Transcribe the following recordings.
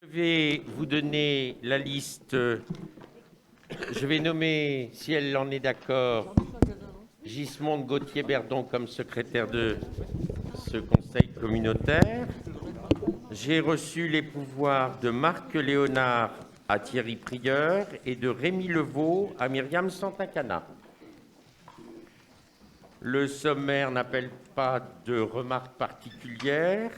Je vais vous donner la liste. Je vais nommer, si elle en est d'accord, Gismonde Gauthier-Berdon comme secrétaire de ce conseil communautaire. J'ai reçu les pouvoirs de Marc Léonard à Thierry Prieur et de Rémi Levaux à Myriam Santacana. Le sommaire n'appelle pas de remarques particulières.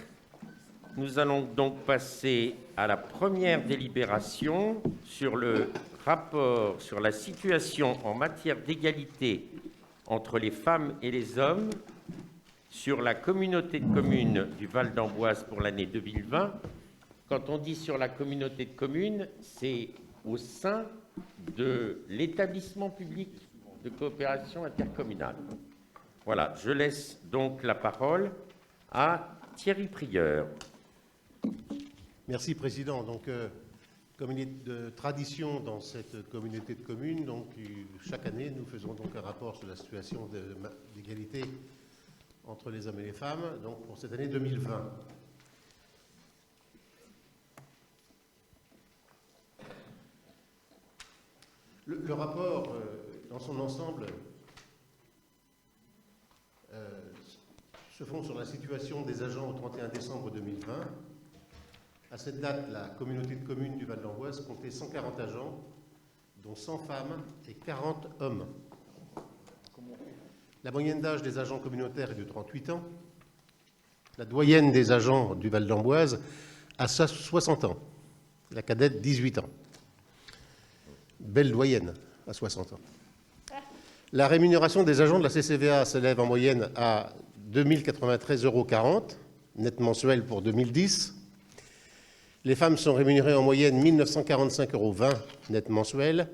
Nous allons donc passer à la première délibération sur le rapport sur la situation en matière d'égalité entre les femmes et les hommes sur la communauté de communes du Val d'Amboise pour l'année 2020. Quand on dit sur la communauté de communes, c'est au sein de l'établissement public de coopération intercommunale. Voilà, je laisse donc la parole à Thierry Prieur. Merci, Président. Donc, comme il est de tradition dans cette communauté de communes, donc, chaque année, nous faisons donc un rapport sur la situation d'égalité entre les hommes et les femmes, donc pour cette année 2020. Le rapport, dans son ensemble, se fonde sur la situation des agents au 31 décembre 2020. À cette date, la communauté de communes du Val d'Amboise comptait 140 agents, dont 100 femmes et 40 hommes. La moyenne d'âge des agents communautaires est de 38 ans. La doyenne des agents du Val d'Amboise a 60 ans. La cadette, 18 ans. Belle doyenne à 60 ans. La rémunération des agents de la CCVA s'élève en moyenne à 2 093,40 €, net mensuel pour 2010. Les femmes sont rémunérées en moyenne 1 945,20 € net mensuel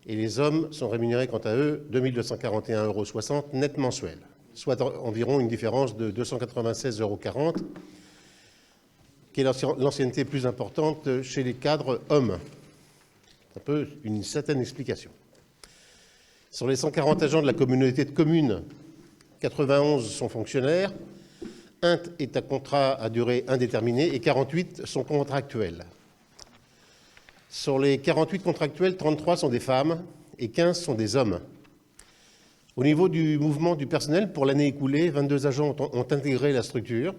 et les hommes sont rémunérés quant à eux 2 241,60 € net mensuel, soit environ une différence de 296,40 €, qui est l'ancienneté plus importante chez les cadres hommes. Un peu une certaine explication. Sur les 140 agents de la communauté de communes, 91 sont fonctionnaires, 1 est à contrat à durée indéterminée et 48 sont contractuels. Sur les 48 contractuels, 33 sont des femmes et 15 sont des hommes. Au niveau du mouvement du personnel, pour l'année écoulée, 22 agents ont intégré la structure,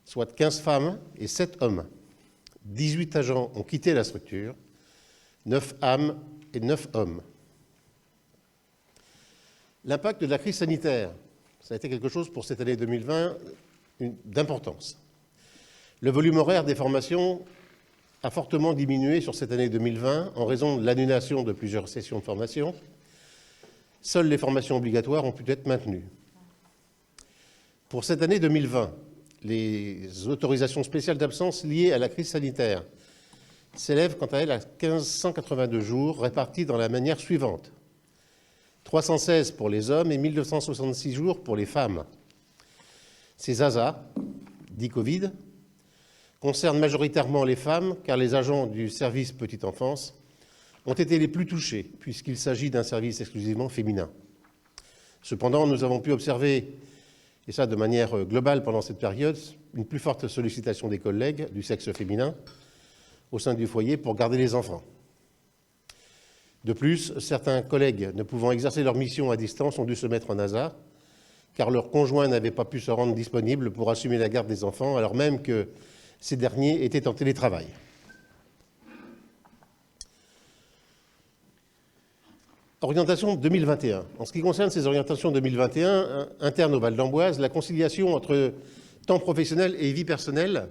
soit 15 femmes et 7 hommes. 18 agents ont quitté la structure, 9 femmes et 9 hommes. L'impact de la crise sanitaire, ça a été quelque chose pour cette année 2020 d'importance. Le volume horaire des formations a fortement diminué sur cette année 2020 en raison de l'annulation de plusieurs sessions de formation. Seules les formations obligatoires ont pu être maintenues. Pour cette année 2020, les autorisations spéciales d'absence liées à la crise sanitaire s'élèvent quant à elles à 1 582 jours répartis dans la manière suivante. 316 pour les hommes et 1 266 jours pour les femmes. Ces ASA, dits Covid, concernent majoritairement les femmes, car les agents du service petite enfance ont été les plus touchés, puisqu'il s'agit d'un service exclusivement féminin. Cependant, nous avons pu observer, et ça de manière globale pendant cette période, une plus forte sollicitation des collègues du sexe féminin au sein du foyer pour garder les enfants. De plus, certains collègues ne pouvant exercer leur mission à distance ont dû se mettre en ASA, car leur conjoint n'avait pas pu se rendre disponible pour assumer la garde des enfants, alors même que ces derniers étaient en télétravail. Orientation 2021. En ce qui concerne ces orientations 2021, internes au Val d'Amboise, la conciliation entre temps professionnel et vie personnelle,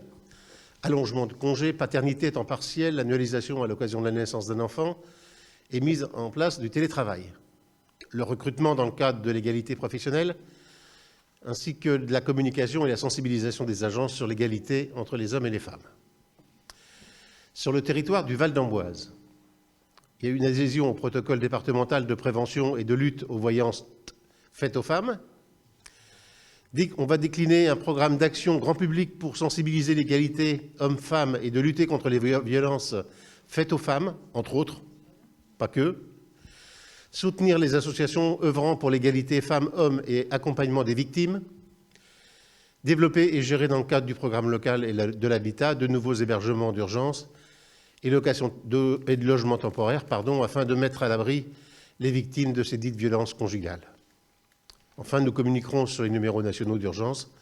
allongement de congés, paternité, temps partiel, annualisation à l'occasion de la naissance d'un enfant, est mise en place du télétravail. Le recrutement dans le cadre de l'égalité professionnelle, ainsi que de la communication et la sensibilisation des agents sur l'égalité entre les hommes et les femmes. Sur le territoire du Val d'Amboise, il y a eu une adhésion au protocole départemental de prévention et de lutte aux violences faites aux femmes. On va décliner un programme d'action grand public pour sensibiliser l'égalité hommes-femmes et de lutter contre les violences faites aux femmes, entre autres, pas que. Soutenir les associations œuvrant pour l'égalité femmes-hommes et accompagnement des victimes. Développer et gérer dans le cadre du programme local et de l'habitat de nouveaux hébergements d'urgence et de logements temporaires, afin de mettre à l'abri les victimes de ces dites violences conjugales. Enfin, nous communiquerons sur les numéros nationaux d'urgence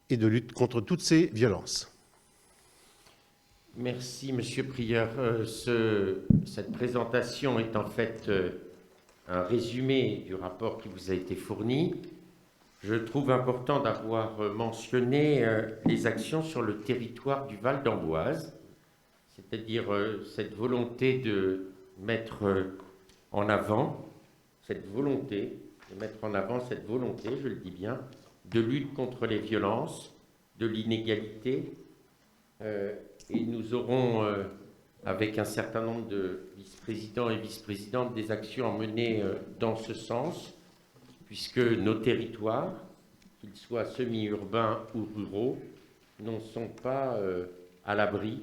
et de lutte contre toutes ces violences. Merci, Monsieur Prieur. Cette présentation est en fait un résumé du rapport qui vous a été fourni. Je trouve important d'avoir mentionné les actions sur le territoire du Val d'Amboise, c'est-à-dire cette volonté de mettre en avant cette volonté, je le dis bien, de lutte contre les violences, de l'inégalité. Et nous aurons, avec un certain nombre de vice-présidents et vice-présidentes, des actions à mener dans ce sens, puisque nos territoires, qu'ils soient semi-urbains ou ruraux, ne sont pas à l'abri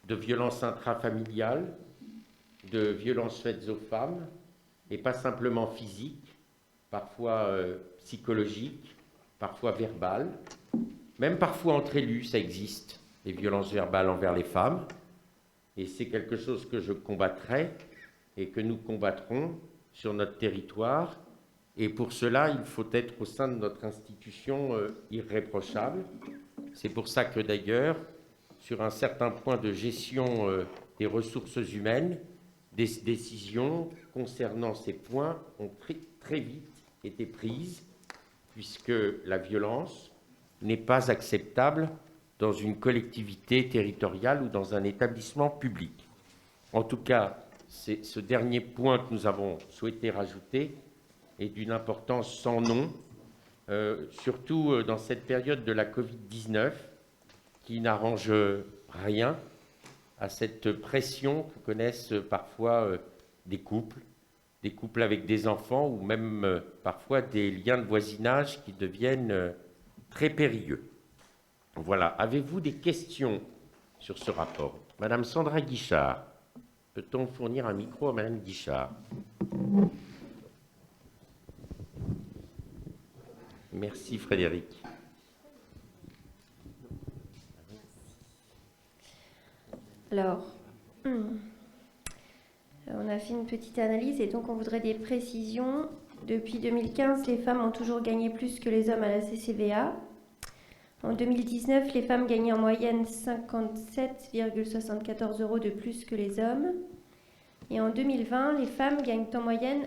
de violences intrafamiliales, de violences faites aux femmes, et pas simplement physiques, parfois psychologiques, parfois verbales, même parfois entre élus, ça existe, les violences verbales envers les femmes, et c'est quelque chose que je combattrai et que nous combattrons sur notre territoire. Et pour cela, il faut être au sein de notre institution irréprochable. C'est pour ça que d'ailleurs, sur un certain point de gestion des ressources humaines, des décisions concernant ces points ont très vite été prises, puisque la violence n'est pas acceptable dans une collectivité territoriale ou dans un établissement public. En tout cas, c'est ce dernier point que nous avons souhaité rajouter est d'une importance sans nom, surtout dans cette période de la Covid-19 qui n'arrange rien à cette pression que connaissent parfois des couples avec des enfants ou même parfois des liens de voisinage qui deviennent très périlleux. Voilà. Avez-vous des questions sur ce rapport? Madame Sandra Guichard, peut-on fournir un micro à Madame Guichard? Merci Frédéric. Alors, on a fait une petite analyse et donc on voudrait des précisions. Depuis 2015, les femmes ont toujours gagné plus que les hommes à la CCVA. En 2019, les femmes gagnaient en moyenne 57,74 € de plus que les hommes. Et en 2020, les femmes gagnent en moyenne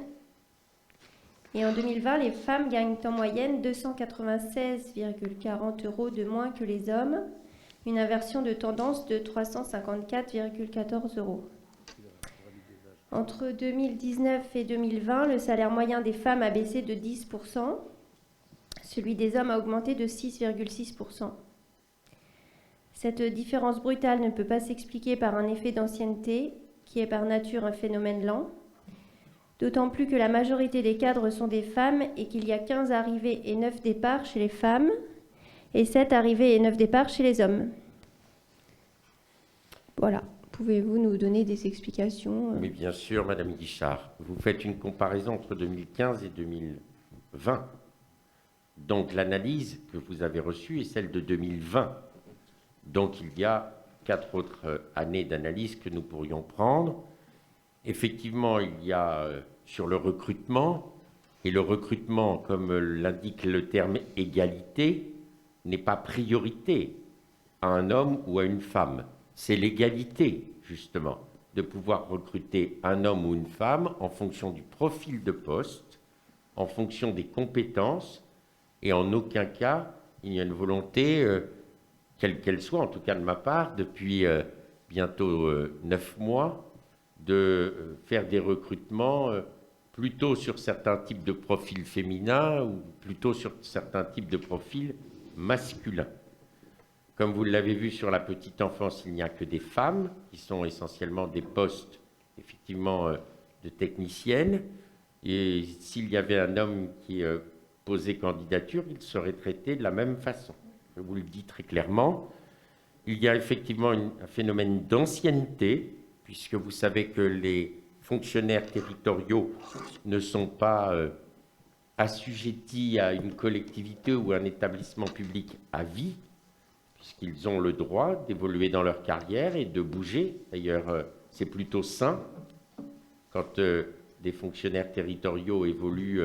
296,40 € de moins que les hommes, une inversion de tendance de 354,14 €. Entre 2019 et 2020, le salaire moyen des femmes a baissé de 10%, celui des hommes a augmenté de 6,6%. Cette différence brutale ne peut pas s'expliquer par un effet d'ancienneté, qui est par nature un phénomène lent, d'autant plus que la majorité des cadres sont des femmes et qu'il y a 15 arrivées et 9 départs chez les femmes et 7 arrivées et 9 départs chez les hommes. Voilà. Pouvez-vous nous donner des explications? Oui, bien sûr, Madame Guichard. Vous faites une comparaison entre 2015 et 2020. Donc l'analyse que vous avez reçue est celle de 2020. Donc il y a 4 autres années d'analyse que nous pourrions prendre. Effectivement, il y a sur le recrutement, et le recrutement, comme l'indique le terme égalité, n'est pas priorité à un homme ou à une femme. C'est l'égalité, justement, de pouvoir recruter un homme ou une femme en fonction du profil de poste, en fonction des compétences, et en aucun cas, il y a une volonté, quelle qu'elle soit, en tout cas de ma part, depuis bientôt 9 mois, de faire des recrutements plutôt sur certains types de profils féminins ou plutôt sur certains types de profils masculins. Comme vous l'avez vu sur la petite enfance, il n'y a que des femmes qui sont essentiellement des postes, effectivement, de techniciennes. Et s'il y avait un homme qui posait candidature, il serait traité de la même façon. Je vous le dis très clairement. Il y a effectivement un phénomène d'ancienneté, puisque vous savez que les fonctionnaires territoriaux ne sont pas assujettis à une collectivité ou un établissement public à vie, puisqu'ils ont le droit d'évoluer dans leur carrière et de bouger. D'ailleurs, c'est plutôt sain quand des fonctionnaires territoriaux évoluent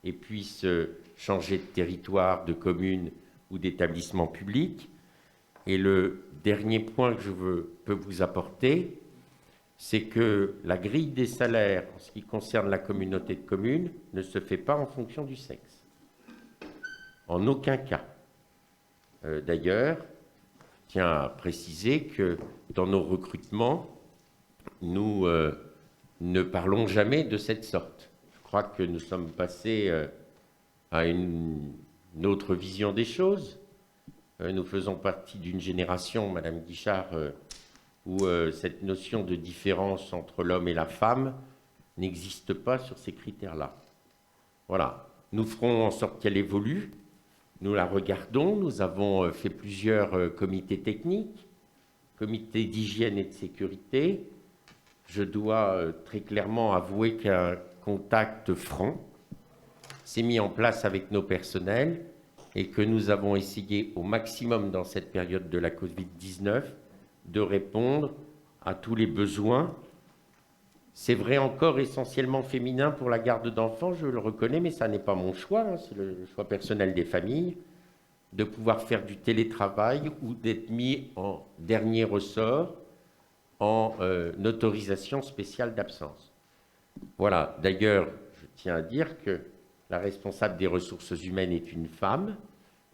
et puissent changer de territoire, de commune ou d'établissement public. Et le dernier point que je peux vous apporter, c'est que la grille des salaires, en ce qui concerne la communauté de communes, ne se fait pas en fonction du sexe. En aucun cas. D'ailleurs, je tiens à préciser que dans nos recrutements, nous ne parlons jamais de cette sorte. Je crois que nous sommes passés à une autre vision des choses. Nous faisons partie d'une génération, Madame Guichard, où cette notion de différence entre l'homme et la femme n'existe pas sur ces critères-là. Voilà. Nous ferons en sorte qu'elle évolue. Nous la regardons. Nous avons fait plusieurs comités techniques, comités d'hygiène et de sécurité. Je dois très clairement avouer qu'un contact franc s'est mis en place avec nos personnels et que nous avons essayé au maximum dans cette période de la Covid-19 de répondre à tous les besoins. C'est vrai encore essentiellement féminin pour la garde d'enfants, je le reconnais, mais ça n'est pas mon choix, hein, c'est le choix personnel des familles, de pouvoir faire du télétravail ou d'être mis en dernier ressort en autorisation spéciale d'absence. Voilà, d'ailleurs, je tiens à dire que la responsable des ressources humaines est une femme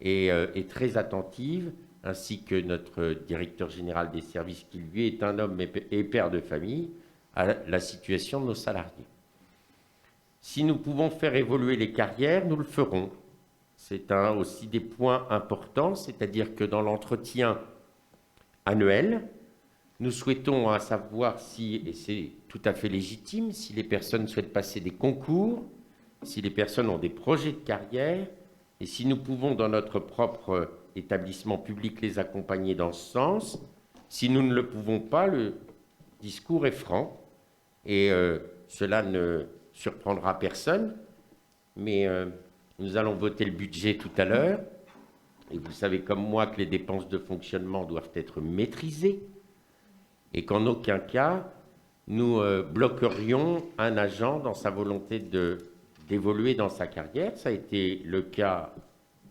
et est très attentive, ainsi que notre directeur général des services, qui lui est un homme et père de famille, à la situation de nos salariés. Si nous pouvons faire évoluer les carrières, nous le ferons. C'est aussi des points importants, c'est-à-dire que dans l'entretien annuel, nous souhaitons à savoir si, et c'est tout à fait légitime, si les personnes souhaitent passer des concours, si les personnes ont des projets de carrière, et si nous pouvons, dans notre propre établissement public, les accompagner dans ce sens. Si nous ne le pouvons pas, le discours est franc, et cela ne surprendra personne, mais nous allons voter le budget tout à l'heure, et vous savez comme moi que les dépenses de fonctionnement doivent être maîtrisées, et qu'en aucun cas, nous bloquerions un agent dans sa volonté d'évoluer dans sa carrière. Ça a été le cas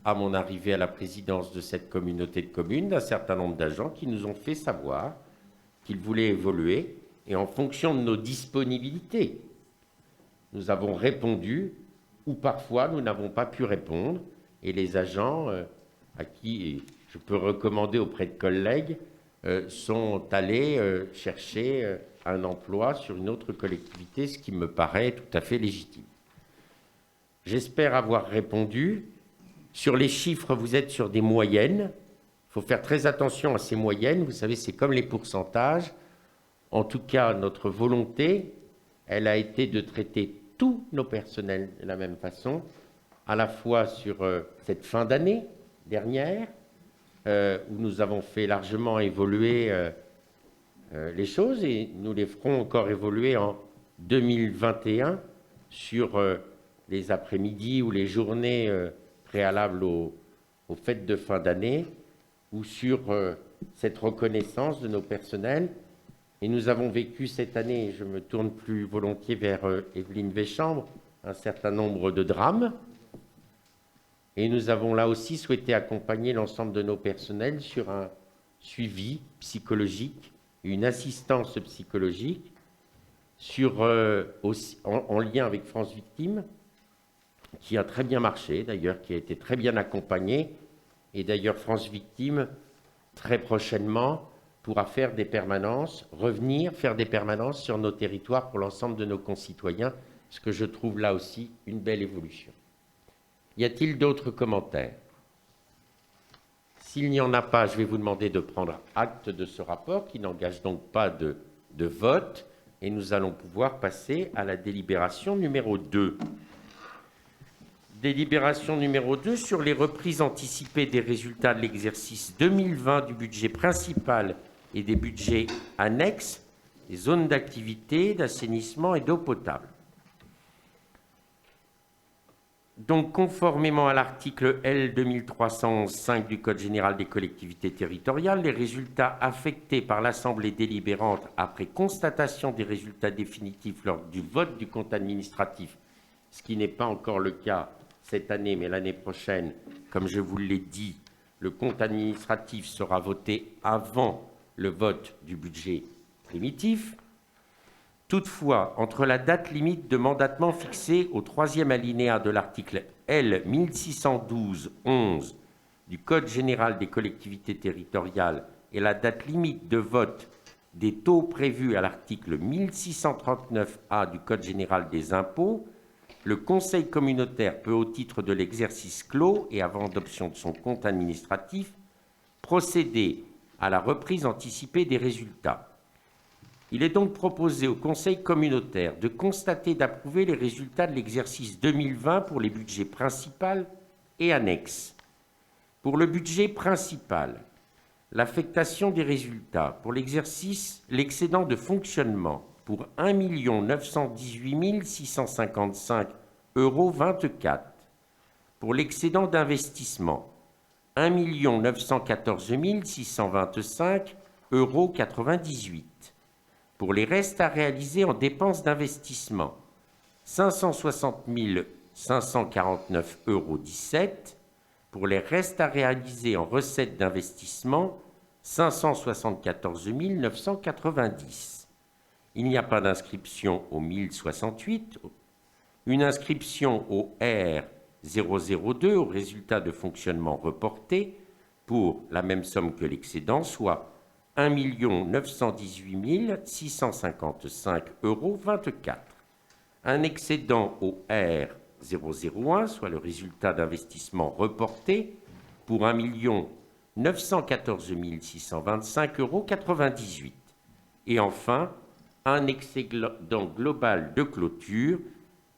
à mon arrivée à la présidence de cette communauté de communes, d'un certain nombre d'agents qui nous ont fait savoir qu'ils voulaient évoluer, et en fonction de nos disponibilités, nous avons répondu, ou parfois nous n'avons pas pu répondre, et les agents à qui je peux recommander auprès de collègues sont allés chercher un emploi sur une autre collectivité, ce qui me paraît tout à fait légitime. J'espère avoir répondu. Sur les chiffres, vous êtes sur des moyennes. Il faut faire très attention à ces moyennes. Vous savez, c'est comme les pourcentages. En tout cas, notre volonté, elle a été de traiter tous nos personnels de la même façon, à la fois sur cette fin d'année dernière, où nous avons fait largement évoluer les choses, et nous les ferons encore évoluer en 2021 sur les après-midi ou les journées préalables aux fêtes de fin d'année, ou sur cette reconnaissance de nos personnels. Et nous avons vécu cette année, et je me tourne plus volontiers vers Evelyne Véchambre, un certain nombre de drames. Et nous avons là aussi souhaité accompagner l'ensemble de nos personnels sur un suivi psychologique, une assistance psychologique, en lien avec France Victimes, qui a très bien marché, d'ailleurs, qui a été très bien accompagné. Et d'ailleurs, France Victimes, très prochainement, pourra faire des permanences, revenir faire des permanences sur nos territoires pour l'ensemble de nos concitoyens, ce que je trouve là aussi une belle évolution. Y a-t-il d'autres commentaires? S'il n'y en a pas, je vais vous demander de prendre acte de ce rapport, qui n'engage donc pas de vote, et nous allons pouvoir passer à la délibération numéro 2. Délibération numéro 2 sur les reprises anticipées des résultats de l'exercice 2020 du budget principal et des budgets annexes des zones d'activité, d'assainissement et d'eau potable. Donc, conformément à l'article L. 2311-5 du Code général des collectivités territoriales, les résultats affectés par l'Assemblée délibérante après constatation des résultats définitifs lors du vote du compte administratif, ce qui n'est pas encore le cas cette année, mais l'année prochaine, comme je vous l'ai dit, le compte administratif sera voté avant le vote du budget primitif. Toutefois, entre la date limite de mandatement fixée au 3e alinéa de l'article L. 1612-11 du Code général des collectivités territoriales et la date limite de vote des taux prévus à l'article 1639A du Code général des impôts, le Conseil communautaire peut, au titre de l'exercice clos et avant adoption de son compte administratif, procéder à la reprise anticipée des résultats. Il est donc proposé au Conseil communautaire de constater et d'approuver les résultats de l'exercice 2020 pour les budgets principal et annexes. Pour le budget principal, l'affectation des résultats pour l'exercice, l'excédent de fonctionnement pour 1 918 655,24 €. Pour l'excédent d'investissement, 1 914 625,98 €. Pour les restes à réaliser en dépenses d'investissement, 560 549,17 €. Pour les restes à réaliser en recettes d'investissement, 574 990. Il n'y a pas d'inscription au 1068. Une inscription au R002, au résultat de fonctionnement reporté, pour la même somme que l'excédent, soit 1 918 655,24 €. Un excédent au R001, soit le résultat d'investissement reporté, pour 1 914 625,98 €. Et enfin, un excédent global de clôture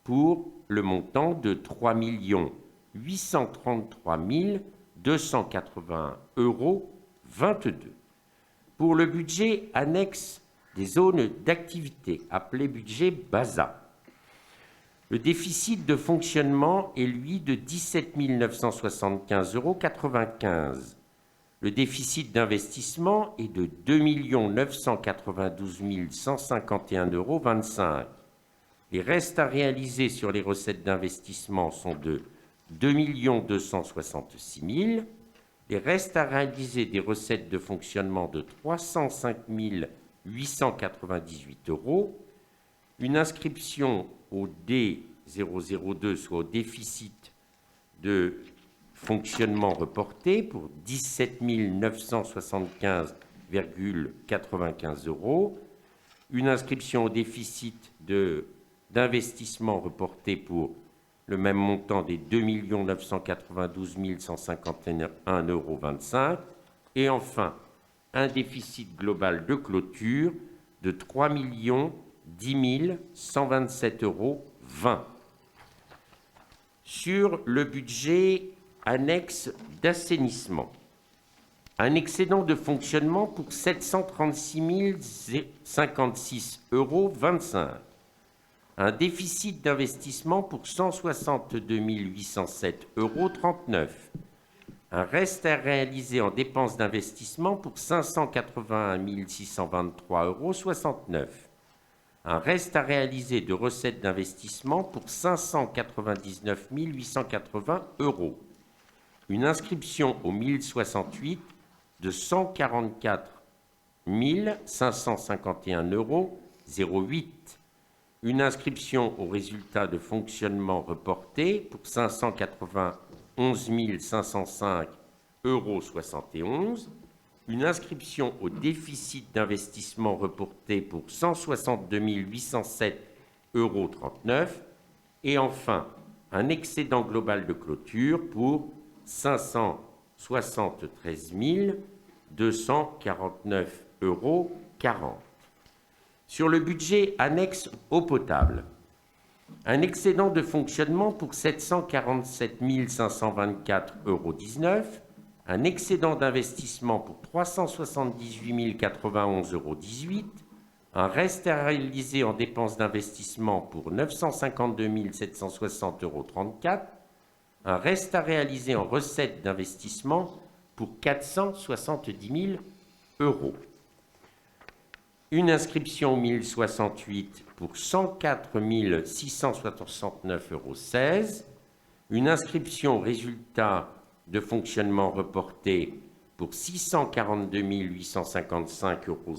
pour le montant de 3 833 281,22 €. Pour le budget annexe des zones d'activité, appelé budget BASA, le déficit de fonctionnement est, lui, de 17 975,95 €. Le déficit d'investissement est de 2 992 151,25 €. Les restes à réaliser sur les recettes d'investissement sont de 2 266 000 €. Les restes à réaliser des recettes de fonctionnement de 305 898 €. Une inscription au D002, soit au déficit de fonctionnement reporté, pour 17 975,95 €. Une inscription au déficit d'investissement reporté pour le même montant des 2 992 151,25 €. Et enfin, un déficit global de clôture de 3 10 127,20 €. Sur le budget annexe d'assainissement, un excédent de fonctionnement pour 736 056,25 €. Un déficit d'investissement pour 162 807,39 €. Un reste à réaliser en dépenses d'investissement pour 581 623,69 €. Un reste à réaliser de recettes d'investissement pour 599 880 €. Une inscription au 1068 de 144 551,08 €. Une inscription au résultat de fonctionnement reporté pour 591 505,71 €. Une inscription au déficit d'investissement reporté pour 162 807,39 €. Et enfin, un excédent global de clôture pour 573 249,40 €. Sur le budget annexe eau potable, un excédent de fonctionnement pour 747 524,19 €. Un excédent d'investissement pour 378 091,18 €. Un reste à réaliser en dépenses d'investissement pour 952 760,34 €. un reste à réaliser en recettes d'investissement pour 470 000 euros. Une inscription au 1068 pour 104 669,16 euros. Une inscription au résultat de fonctionnement reporté pour 642 855,03 euros.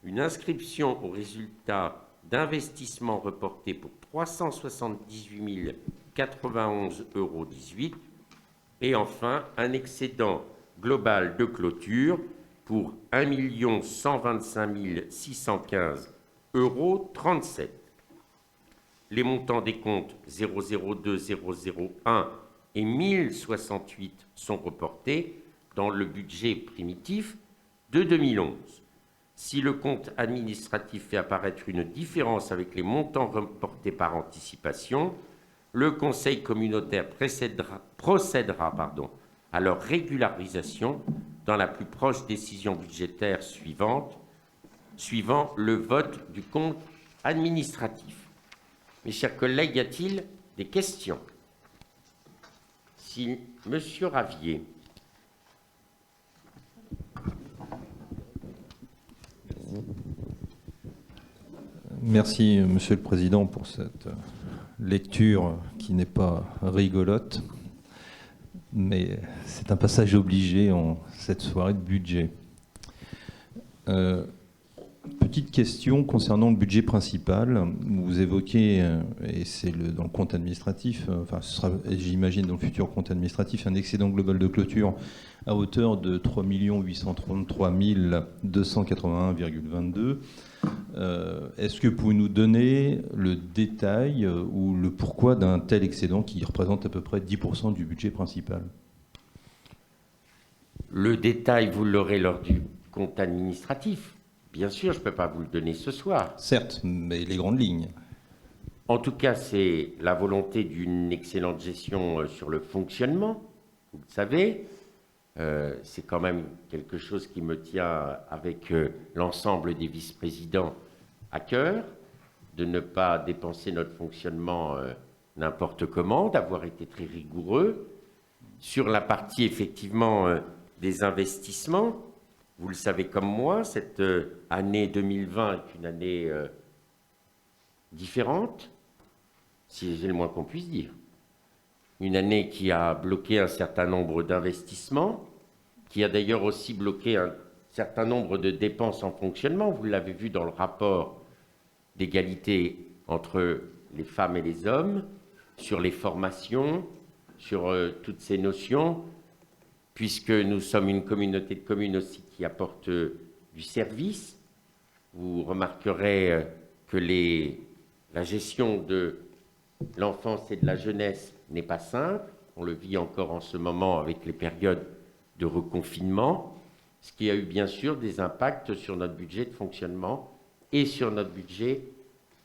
Une inscription au résultat d'investissement reporté pour 378 091,18 euros. Et enfin, un excédent global de clôture pour 1 125 615,37 euros. Les montants des comptes 002, 001 et 1068 sont reportés dans le budget primitif de 2011. Si le compte administratif fait apparaître une différence avec les montants reportés par anticipation, le Conseil communautaire procédera à leur régularisation dans la plus proche décision budgétaire suivant le vote du compte administratif. Mes chers collègues, y a-t-il des questions? Si Monsieur Ravier. Merci, Monsieur le Président, pour cette lecture qui n'est pas rigolote, mais c'est un passage obligé en cette soirée de budget. Petite question concernant le budget principal. Vous évoquez, et c'est dans le compte administratif, enfin ce sera, j'imagine, dans le futur compte administratif, un excédent global de clôture à hauteur de 3 833 281,22. Est-ce que vous pouvez nous donner le détail ou le pourquoi d'un tel excédent qui représente à peu près 10% du budget principal? Le détail, vous l'aurez lors du compte administratif. Bien sûr, je ne peux pas vous le donner ce soir. Certes, mais les grandes lignes. En tout cas, c'est la volonté d'une excellente gestion sur le fonctionnement. Vous le savez, c'est quand même quelque chose qui me tient avec l'ensemble des vice-présidents à cœur, de ne pas dépenser notre fonctionnement n'importe comment, d'avoir été très rigoureux. Sur la partie, effectivement, des investissements, vous le savez comme moi, cette année 2020 est une année différente, si c'est le moins qu'on puisse dire. Une année qui a bloqué un certain nombre d'investissements, qui a d'ailleurs aussi bloqué un certain nombre de dépenses en fonctionnement. Vous l'avez vu dans le rapport d'égalité entre les femmes et les hommes, sur les formations, sur toutes ces notions, puisque nous sommes une communauté de communes aussi qui apporte du service. Vous remarquerez que la gestion de l'enfance et de la jeunesse n'est pas simple. On le vit encore en ce moment avec les périodes de reconfinement, ce qui a eu bien sûr des impacts sur notre budget de fonctionnement et sur notre budget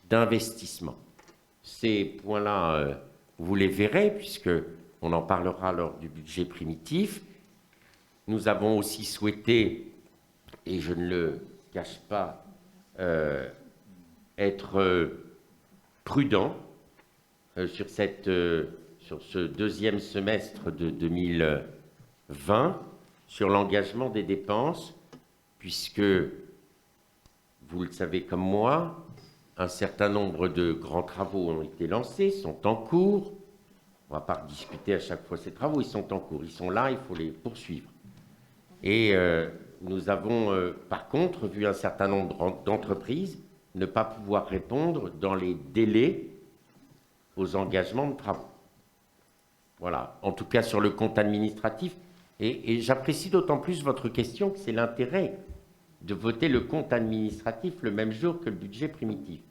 d'investissement. Ces points-là, vous les verrez, puisqu'on en parlera lors du budget primitif. Nous avons aussi souhaité, et je ne le cache pas, être prudent sur ce deuxième semestre de 2020, sur l'engagement des dépenses, puisque, vous le savez comme moi, un certain nombre de grands travaux ont été lancés, sont en cours. On ne va pas discuter à chaque fois ces travaux, ils sont en cours, ils sont là, il faut les poursuivre. Et nous avons, par contre, vu un certain nombre d'entreprises ne pas pouvoir répondre dans les délais aux engagements de travaux. Voilà, en tout cas sur le compte administratif. Et j'apprécie d'autant plus votre question que c'est l'intérêt de voter le compte administratif le même jour que le budget primitif.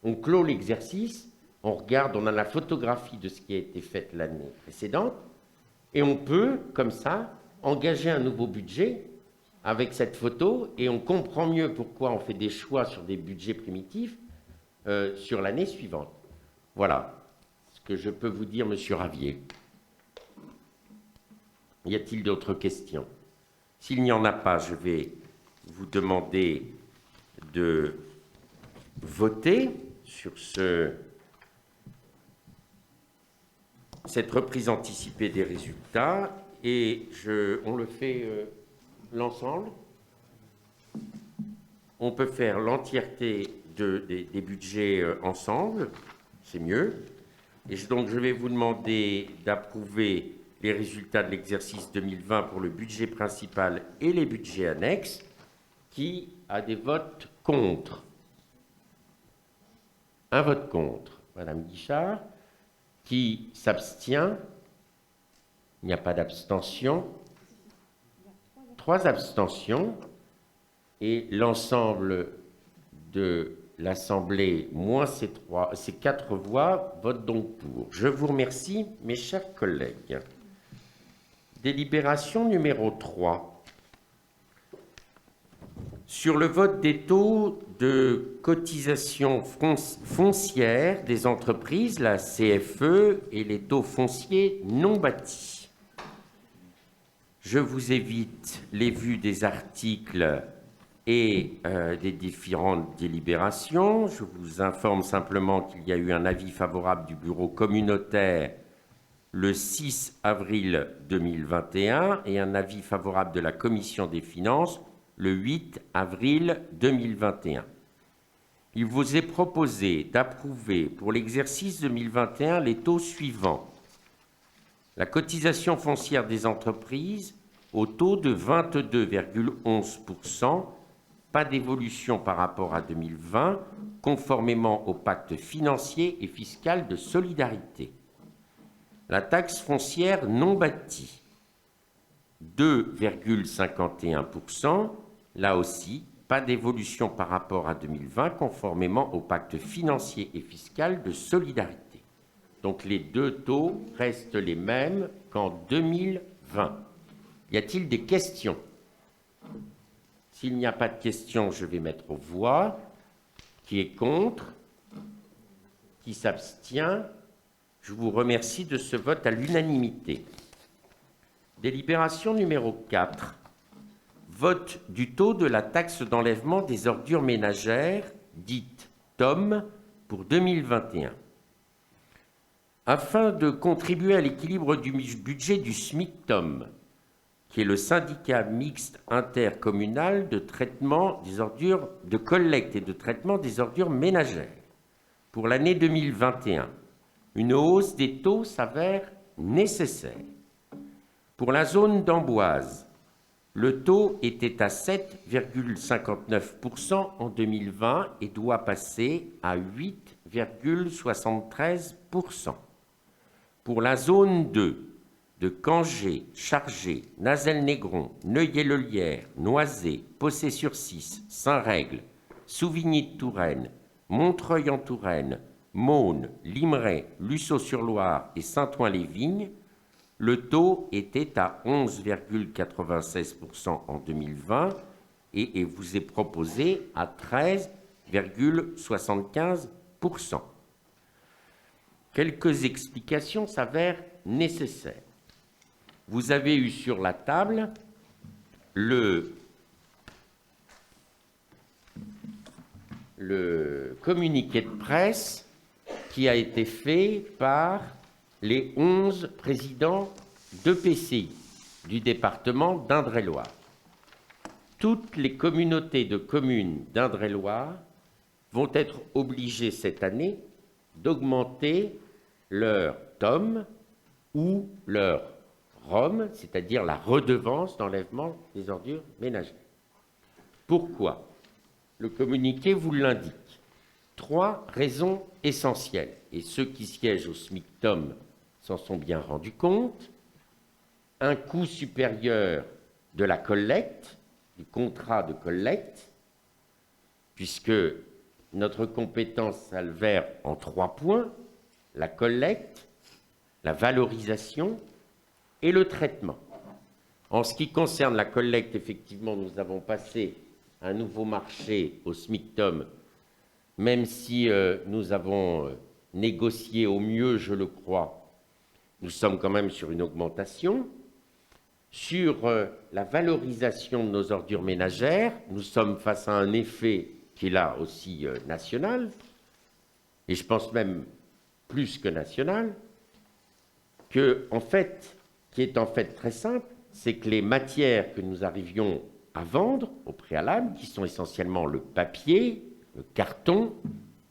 On clôt l'exercice, on regarde, on a la photographie de ce qui a été fait l'année précédente, et on peut, comme ça, engager un nouveau budget avec cette photo, et on comprend mieux pourquoi on fait des choix sur des budgets primitifs sur l'année suivante. Voilà ce que je peux vous dire, Monsieur Ravier. Y a-t-il d'autres questions? S'il n'y en a pas, je vais vous demander de voter sur ce cette reprise anticipée des résultats et on le fait l'ensemble. On peut faire l'entièreté des budgets ensemble, c'est mieux. Et donc je vais vous demander d'approuver les résultats de l'exercice 2020 pour le budget principal et les budgets annexes. Qui a des votes contre? Un vote contre, Madame Guichard. Qui s'abstient? Il n'y a pas d'abstention. 3 abstentions. Et l'ensemble de l'Assemblée, moins ces 4 voix, vote donc pour. Je vous remercie, mes chers collègues. Délibération numéro 3. Sur le vote des taux de cotisation foncière des entreprises, la CFE, et les taux fonciers non bâtis. Je vous évite les vues des articles et des différentes délibérations. Je vous informe simplement qu'il y a eu un avis favorable du bureau communautaire le 6 avril 2021 et un avis favorable de la commission des finances le 8 avril 2021. Il vous est proposé d'approuver pour l'exercice 2021 les taux suivants. La cotisation foncière des entreprises au taux de 22,11%, pas d'évolution par rapport à 2020, conformément au pacte financier et fiscal de solidarité. La taxe foncière non bâtie, 2,51%, là aussi, pas d'évolution par rapport à 2020, conformément au pacte financier et fiscal de solidarité. Donc les 2 taux restent les mêmes qu'en 2020. Y a-t-il des questions? S'il n'y a pas de questions, je vais mettre aux voix. Qui est contre? Qui s'abstient? Je vous remercie de ce vote à l'unanimité. Délibération numéro 4. Vote du taux de la taxe d'enlèvement des ordures ménagères, dite TOM, pour 2021. Afin de contribuer à l'équilibre du budget du SMIC-TOM, qui est le syndicat mixte intercommunal de traitement des ordures, de collecte et de traitement des ordures ménagères, pour l'année 2021, une hausse des taux s'avère nécessaire. Pour la zone d'Amboise, le taux était à 7,59% en 2020 et doit passer à 8,73%. Pour la zone 2, de Cangé, Chargé, Nazelles-Négron, Neuilly-le-Lierre, Noisé, Possé-sur-Cisse, Saint-Règle, Souvigny-de-Touraine, Montreuil-en-Touraine, Maune, Limeray, Lussau-sur-Loire et Saint-Ouen-les-Vignes, le taux était à 11,96% en 2020 et vous est proposé à 13,75%. Quelques explications s'avèrent nécessaires. Vous avez eu sur la table le communiqué de presse qui a été fait par les 11 présidents d'EPCI du département d'Indre-et-Loire. Toutes les communautés de communes d'Indre-et-Loire vont être obligées cette année d'augmenter leur TOM ou leur ROM, c'est-à-dire la redevance d'enlèvement des ordures ménagères. Pourquoi? Le communiqué vous l'indique. 3 raisons essentielles, et ceux qui siègent au SMIC-TOM s'en sont bien rendus compte. Un coût supérieur de la collecte, du contrat de collecte, puisque notre compétence s'avère en 3 points, la collecte, la valorisation et le traitement. En ce qui concerne la collecte, effectivement, nous avons passé un nouveau marché au SMIC-TOM, même si nous avons négocié au mieux, je le crois, nous sommes quand même sur une augmentation. Sur la valorisation de nos ordures ménagères, nous sommes face à un effet qui est là aussi national, et je pense même plus que national. en fait, qui est en fait très simple, c'est que les matières que nous arrivions à vendre au préalable, qui sont essentiellement le papier, le carton,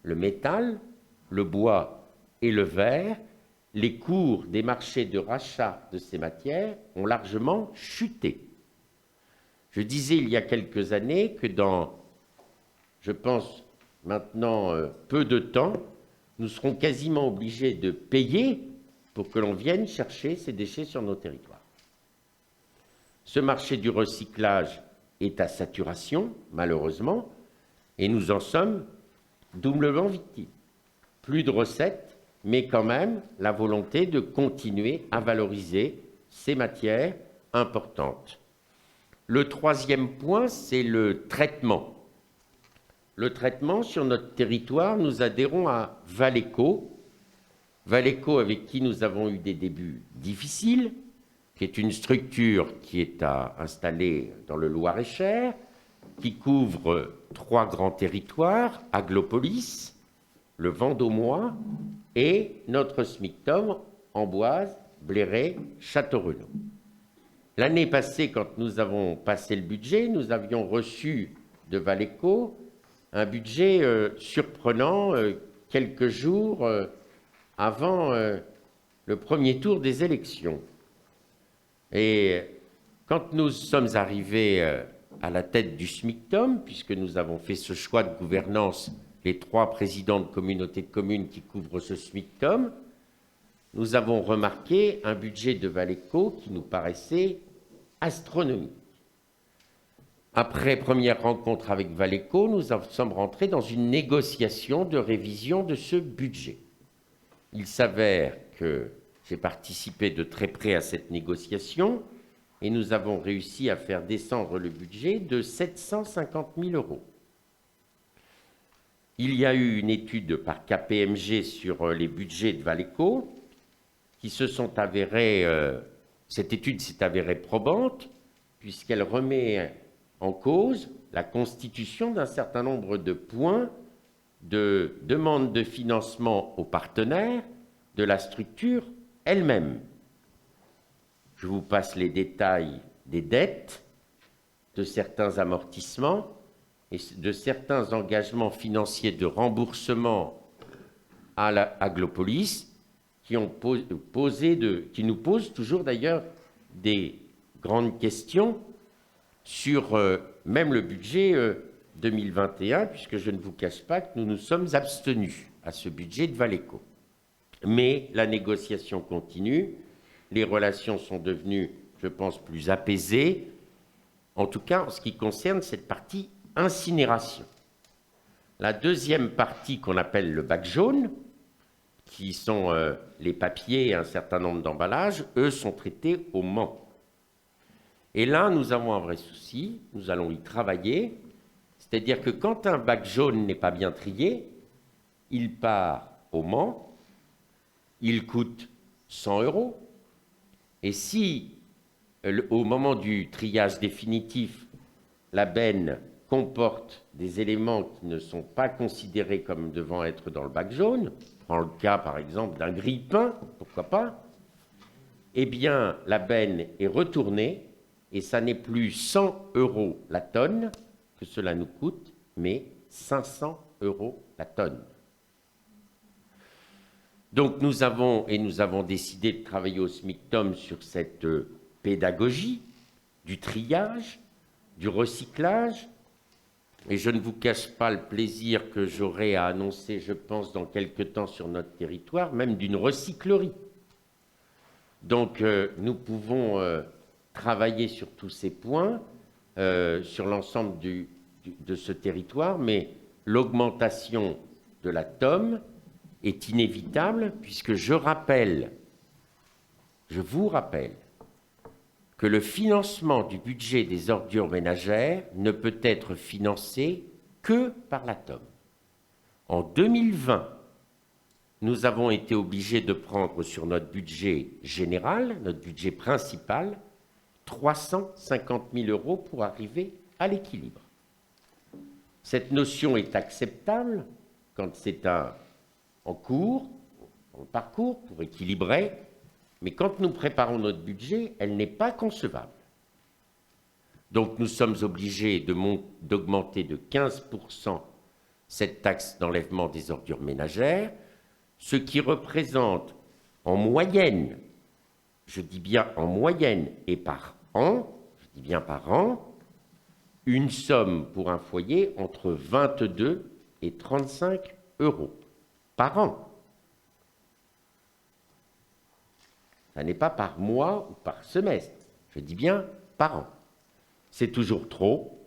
le métal, le bois et le verre, les cours des marchés de rachat de ces matières ont largement chuté. Je disais il y a quelques années que dans, je pense maintenant, peu de temps, nous serons quasiment obligés de payer pour que l'on vienne chercher ces déchets sur nos territoires. Ce marché du recyclage est à saturation, malheureusement, et nous en sommes doublement victimes. Plus de recettes, mais quand même la volonté de continuer à valoriser ces matières importantes. Le troisième point, c'est le traitement. Le traitement sur notre territoire, nous adhérons à Valeco. Valeco avec qui nous avons eu des débuts difficiles, qui est une structure qui est installée dans le Loir-et-Cher, qui couvre 3 grands territoires, Aglopolis, le Vendômois et notre SMICTOM, Amboise, Bléré, Château-Renaud. L'année passée, quand nous avons passé le budget, nous avions reçu de Valeco un budget surprenant quelques jours avant le premier tour des élections. Et quand nous sommes arrivés à la tête du SMICTOM, puisque nous avons fait ce choix de gouvernance, les 3 présidents de communautés de communes qui couvrent ce SMICTOM, nous avons remarqué un budget de Valeco qui nous paraissait astronomique. Après première rencontre avec Valeco, nous sommes rentrés dans une négociation de révision de ce budget. Il s'avère que j'ai participé de très près à cette négociation et nous avons réussi à faire descendre le budget de 750 000 €. Il y a eu une étude par KPMG sur les budgets de Valeco qui se sont avérés, cette étude s'est avérée probante puisqu'elle remet en cause la constitution d'un certain nombre de points de demande de financement aux partenaires de la structure elle-même. Je vous passe les détails des dettes, de certains amortissements et de certains engagements financiers de remboursement à Aglopolis qui nous posent toujours d'ailleurs des grandes questions sur même le budget 2021, puisque je ne vous cache pas que nous nous sommes abstenus à ce budget de Valeco. Mais la négociation continue, les relations sont devenues, je pense, plus apaisées, en tout cas en ce qui concerne cette partie incinération. La deuxième partie qu'on appelle le bac jaune, qui sont les papiers et un certain nombre d'emballages, eux sont traités au Mans. Et là, nous avons un vrai souci, nous allons y travailler, c'est-à-dire que quand un bac jaune n'est pas bien trié, il part au Mans, il coûte 100 €, et si, au moment du triage définitif, la benne comporte des éléments qui ne sont pas considérés comme devant être dans le bac jaune, prends le cas par exemple d'un grille-pain, pourquoi pas, eh bien la benne est retournée et ça n'est plus 100 € la tonne que cela nous coûte, mais 500 € la tonne. Donc nous avons décidé de travailler au SMICTOM sur cette pédagogie du triage, du recyclage, et je ne vous cache pas le plaisir que j'aurai à annoncer, je pense, dans quelque temps sur notre territoire, même d'une recyclerie. Donc nous pouvons travailler sur tous ces points, sur l'ensemble de ce territoire, mais l'augmentation de la TOM est inévitable, puisque je vous rappelle, que le financement du budget des ordures ménagères ne peut être financé que par la TOM. En 2020, nous avons été obligés de prendre sur notre budget général, notre budget principal, 350 000 € pour arriver à l'équilibre. Cette notion est acceptable quand c'est en cours, en parcours, pour équilibrer, Mais quand nous préparons notre budget, elle n'est pas concevable. Donc nous sommes obligés d'augmenter de 15% cette taxe d'enlèvement des ordures ménagères, ce qui représente en moyenne, je dis bien en moyenne et par an, je dis bien par an, une somme pour un foyer entre 22 et 35 euros par an. Ça n'est pas par mois ou par semestre, je dis bien par an. C'est toujours trop,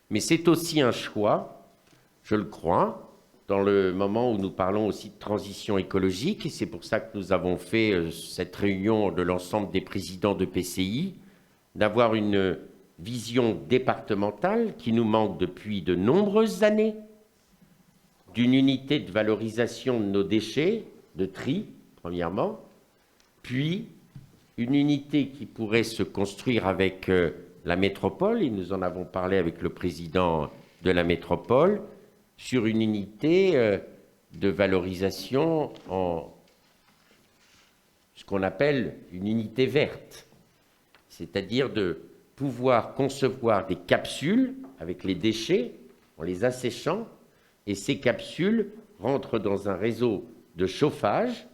mais c'est aussi un choix, je le crois, dans le moment où nous parlons aussi de transition écologique, et c'est pour ça que nous avons fait cette réunion de l'ensemble des présidents de PCI, d'avoir une vision départementale qui nous manque depuis de nombreuses années, d'une unité de valorisation de nos déchets, de tri, premièrement, puis une unité qui pourrait se construire avec la métropole, et nous en avons parlé avec le président de la métropole, sur une unité de valorisation en ce qu'on appelle une unité verte, c'est-à-dire de pouvoir concevoir des capsules avec les déchets en les asséchant, et ces capsules rentrent dans un réseau de chauffage,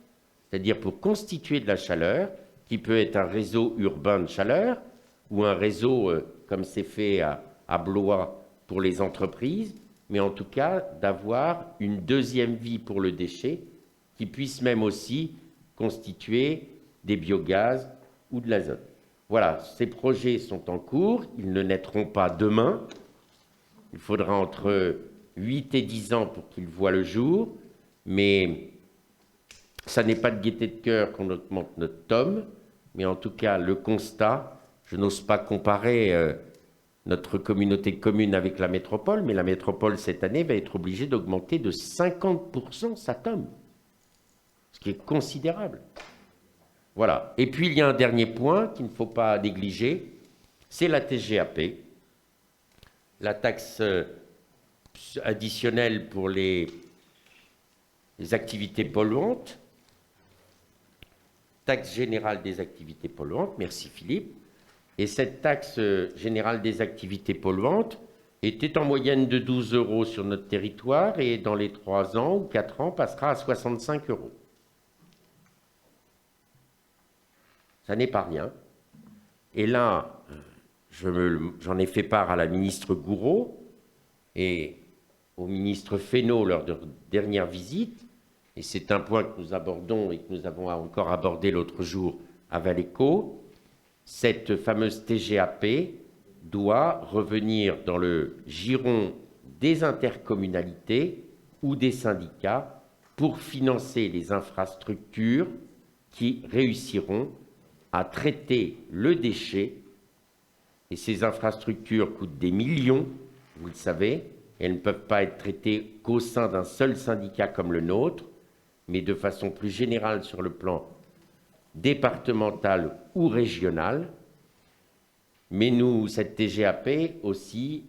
c'est-à-dire pour constituer de la chaleur, qui peut être un réseau urbain de chaleur ou un réseau, comme c'est fait à Blois pour les entreprises, mais en tout cas d'avoir une deuxième vie pour le déchet qui puisse même aussi constituer des biogaz ou de l'azote. Voilà, ces projets sont en cours, ils ne naîtront pas demain, il faudra entre 8 et 10 ans pour qu'ils voient le jour, mais ça n'est pas de gaieté de cœur qu'on augmente notre tome, mais en tout cas, le constat, je n'ose pas comparer notre communauté de communes avec la métropole, mais la métropole, cette année, va être obligée d'augmenter de 50% sa tome, ce qui est considérable. Voilà. Et puis, il y a un dernier point qu'il ne faut pas négliger, c'est la TGAP, la taxe additionnelle pour les activités polluantes, taxe générale des activités polluantes, merci Philippe, et cette taxe générale des activités polluantes était en moyenne de 12 euros sur notre territoire et dans les 3 ans ou 4 ans passera à 65 euros. Ça n'est pas rien. Et là, j'en ai fait part à la ministre Gouraud et au ministre Fesneau lors de leur dernière visite, et c'est un point que nous abordons et que nous avons encore abordé l'autre jour à Valéco. Cette fameuse TGAP doit revenir dans le giron des intercommunalités ou des syndicats pour financer les infrastructures qui réussiront à traiter le déchet. Et ces infrastructures coûtent des millions, vous le savez, et elles ne peuvent pas être traitées qu'au sein d'un seul syndicat comme le nôtre, mais de façon plus générale sur le plan départemental ou régional. Mais nous, cette TGAP aussi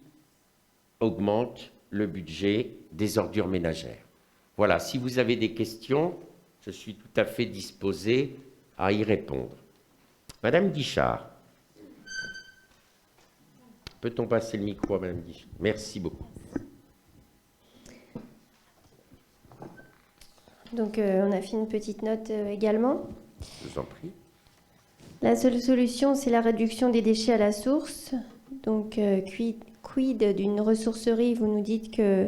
augmente le budget des ordures ménagères. Voilà, si vous avez des questions, je suis tout à fait disposé à y répondre. Madame Guichard. Peut-on passer le micro à Madame Guichard? Merci beaucoup. Donc, on a fait une petite note également. Je vous en prie. La seule solution, c'est la réduction des déchets à la source. Donc, quid d'une ressourcerie? Vous nous dites que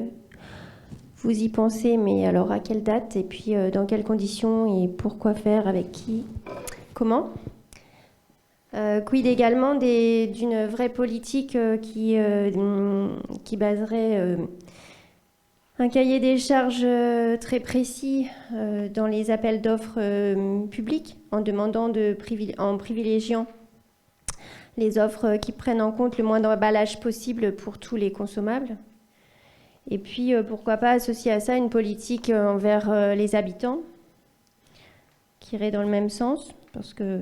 vous y pensez, mais alors à quelle date? Et puis, dans quelles conditions? Et pourquoi faire? Avec qui? Comment? Quid également d'une vraie politique qui baserait un cahier des charges très précis dans les appels d'offres publics, en demandant en privilégiant les offres qui prennent en compte le moins d'emballage possible pour tous les consommables. Et puis, pourquoi pas associer à ça une politique envers les habitants, qui irait dans le même sens, parce que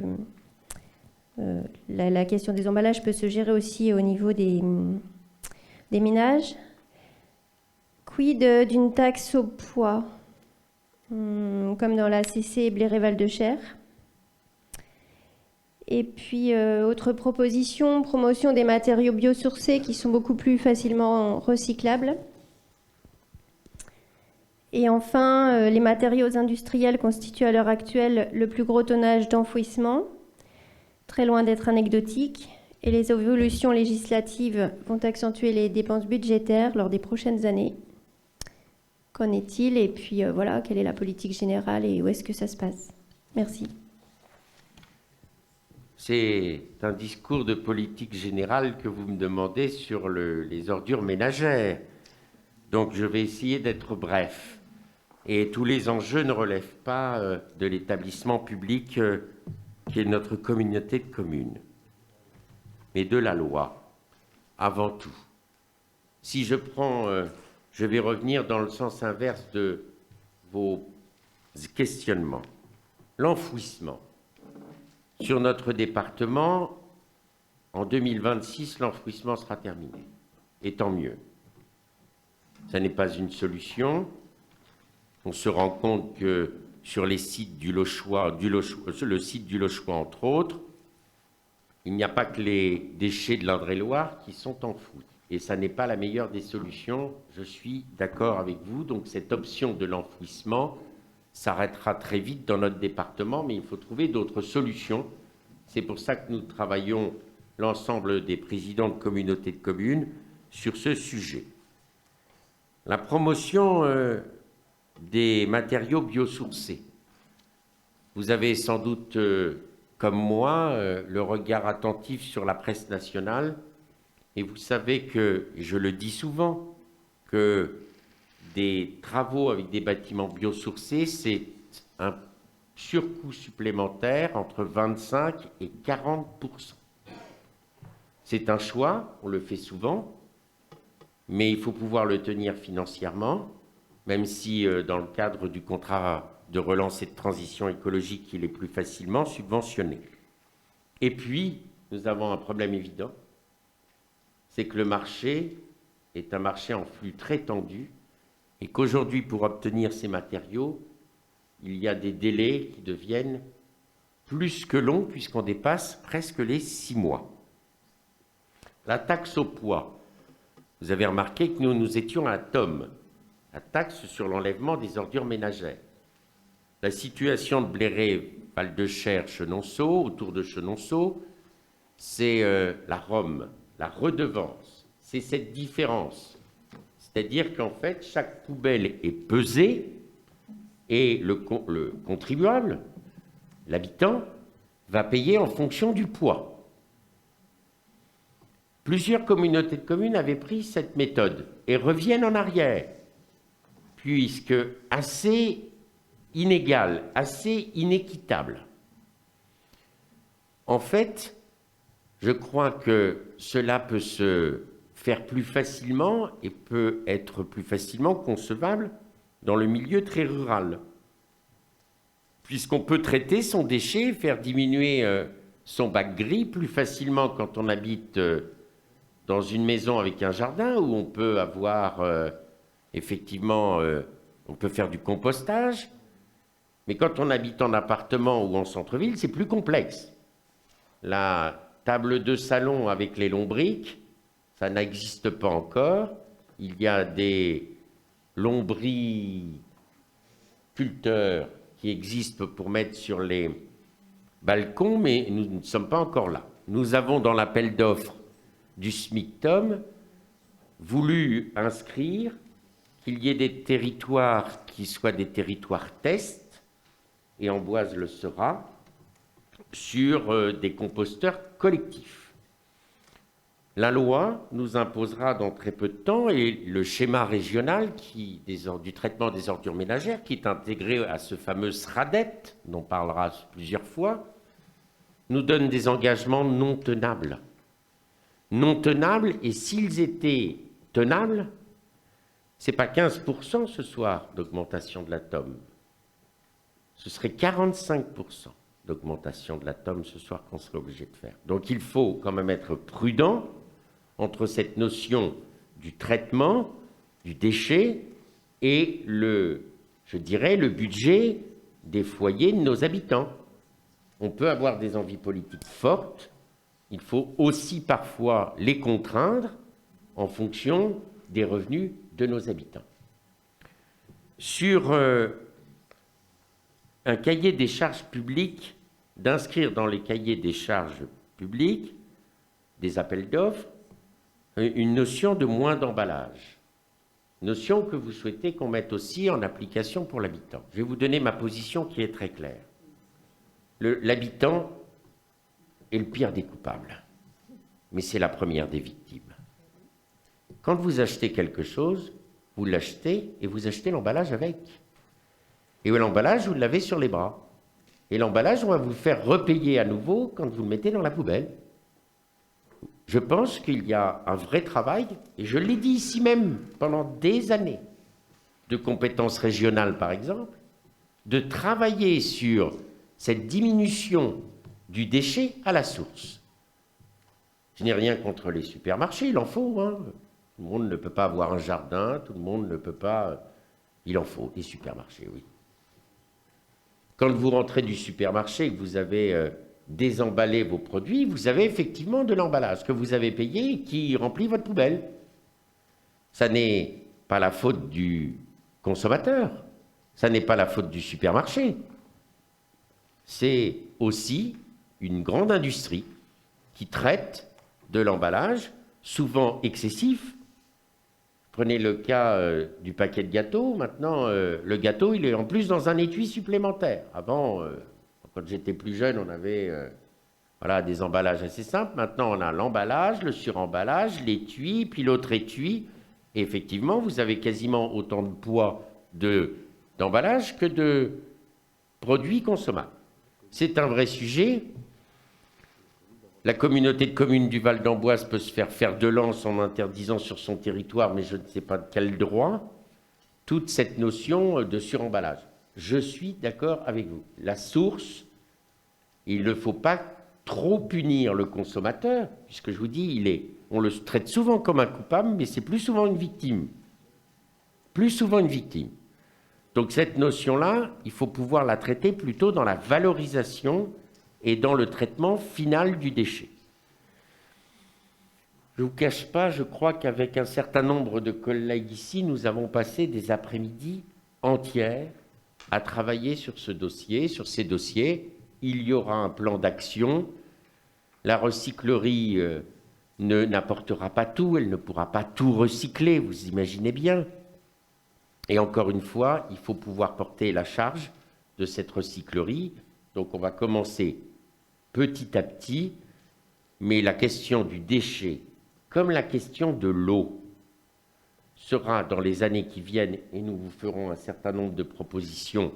la question des emballages peut se gérer aussi au niveau des ménages. Quid d'une taxe au poids, comme dans la CC Blé-Réval de Cher. Et puis, autre proposition, promotion des matériaux biosourcés qui sont beaucoup plus facilement recyclables. Et enfin, les matériaux industriels constituent à l'heure actuelle le plus gros tonnage d'enfouissement, très loin d'être anecdotique. Et les évolutions législatives vont accentuer les dépenses budgétaires lors des prochaines années. Qu'en est-il? Et puis voilà, quelle est la politique générale et où est-ce que ça se passe? Merci. C'est un discours de politique générale que vous me demandez sur les ordures ménagères. Donc je vais essayer d'être bref. Et tous les enjeux ne relèvent pas de l'établissement public qui est notre communauté de communes, mais de la loi, avant tout. Si je prends, je vais revenir dans le sens inverse de vos questionnements. L'enfouissement. Sur notre département, en 2026, l'enfouissement sera terminé. Et tant mieux. Ça n'est pas une solution. On se rend compte que sur les sites du Lochois, le site du Lochois entre autres, il n'y a pas que les déchets de l'Indre-et-Loire qui sont enfouis. Et ça n'est pas la meilleure des solutions, je suis d'accord avec vous. Donc cette option de l'enfouissement s'arrêtera très vite dans notre département, mais il faut trouver d'autres solutions. C'est pour ça que nous travaillons, l'ensemble des présidents de communautés de communes, sur ce sujet. La promotion des matériaux biosourcés. Vous avez sans doute, comme moi, le regard attentif sur la presse nationale, et vous savez que, et je le dis souvent, que des travaux avec des bâtiments biosourcés, c'est un surcoût supplémentaire entre 25 et 40%. C'est un choix, on le fait souvent, mais il faut pouvoir le tenir financièrement, même si dans le cadre du contrat de relance et de transition écologique, il est plus facilement subventionné. Et puis, nous avons un problème évident, c'est que le marché est un marché en flux très tendu et qu'aujourd'hui, pour obtenir ces matériaux, il y a des délais qui deviennent plus que longs puisqu'on dépasse presque les 6 mois. La taxe au poids. Vous avez remarqué que nous étions à TOM, la taxe sur l'enlèvement des ordures ménagères. La situation de Bléré, Val-de-Cher, Chenonceau, autour de Chenonceau, c'est la ROM, la redevance. C'est cette différence. C'est-à-dire qu'en fait, chaque poubelle est pesée et le contribuable, l'habitant, va payer en fonction du poids. Plusieurs communautés de communes avaient pris cette méthode et reviennent en arrière, puisque assez inégale, assez inéquitable. En fait, je crois que cela peut se faire plus facilement et peut être plus facilement concevable dans le milieu très rural, puisqu'on peut traiter son déchet, faire diminuer son bac gris plus facilement quand on habite dans une maison avec un jardin où on peut avoir effectivement, on peut faire du compostage, mais quand on habite en appartement ou en centre-ville, c'est plus complexe. La table de salon avec les lombrics, ça n'existe pas encore. Il y a des lombriculteurs qui existent pour mettre sur les balcons, mais nous ne sommes pas encore là. Nous avons dans l'appel d'offres du SMICTOM voulu inscrire qu'il y ait des territoires qui soient des territoires tests, et Amboise le sera, sur des composteurs collectifs. La loi nous imposera dans très peu de temps, et le schéma régional du traitement des ordures ménagères, qui est intégré à ce fameux SRADET, dont on parlera plusieurs fois, nous donne des engagements non tenables. Non tenables, et s'ils étaient tenables, ce n'est pas 15% ce soir d'augmentation de la TOM. Ce serait 45% d'augmentation de la TOM ce soir qu'on serait obligé de faire. Donc il faut quand même être prudent entre cette notion du traitement, du déchet et je dirais, le budget des foyers de nos habitants. On peut avoir des envies politiques fortes, il faut aussi parfois les contraindre en fonction des revenus de nos habitants. Sur un cahier des charges publiques, d'inscrire dans les cahiers des charges publiques, des appels d'offres, une notion de moins d'emballage. Notion que vous souhaitez qu'on mette aussi en application pour l'habitant. Je vais vous donner ma position qui est très claire. L'habitant est le pire des coupables, mais c'est la première des victimes. Quand vous achetez quelque chose, vous l'achetez et vous achetez l'emballage avec. Et l'emballage, vous l'avez sur les bras. Et l'emballage, on va vous le faire repayer à nouveau quand vous le mettez dans la poubelle. Je pense qu'il y a un vrai travail, et je l'ai dit ici même pendant des années, de compétences régionales par exemple, de travailler sur cette diminution du déchet à la source. Je n'ai rien contre les supermarchés, il en faut. Hein. Tout le monde ne peut pas avoir un jardin, tout le monde ne peut pas... Il en faut, des supermarchés, oui. Quand vous rentrez du supermarché et que vous avez désemballé vos produits, vous avez effectivement de l'emballage que vous avez payé et qui remplit votre poubelle. Ça n'est pas la faute du consommateur, ça n'est pas la faute du supermarché. C'est aussi une grande industrie qui traite de l'emballage, souvent excessif. Prenez le cas du paquet de gâteaux. Maintenant, le gâteau, il est en plus dans un étui supplémentaire. Avant, quand j'étais plus jeune, on avait voilà, des emballages assez simples. Maintenant, on a l'emballage, le suremballage, l'étui, puis l'autre étui. Et effectivement, vous avez quasiment autant de poids d'emballage que de produits consommables. C'est un vrai sujet. La communauté de communes du Val d'Amboise peut se faire de lance en interdisant sur son territoire, mais je ne sais pas de quel droit, toute cette notion de suremballage. Je suis d'accord avec vous. La source, il ne faut pas trop punir le consommateur, puisque je vous dis, on le traite souvent comme un coupable, mais c'est plus souvent une victime. Plus souvent une victime. Donc cette notion-là, il faut pouvoir la traiter plutôt dans la valorisation et dans le traitement final du déchet. Je ne vous cache pas, je crois qu'avec un certain nombre de collègues ici, nous avons passé des après-midi entières à travailler sur ce dossier, sur ces dossiers. Il y aura un plan d'action. La recyclerie n'apportera pas tout, elle ne pourra pas tout recycler, vous imaginez bien. Et encore une fois, il faut pouvoir porter la charge de cette recyclerie. Donc on va commencer petit à petit, mais la question du déchet, comme la question de l'eau, sera dans les années qui viennent, et nous vous ferons un certain nombre de propositions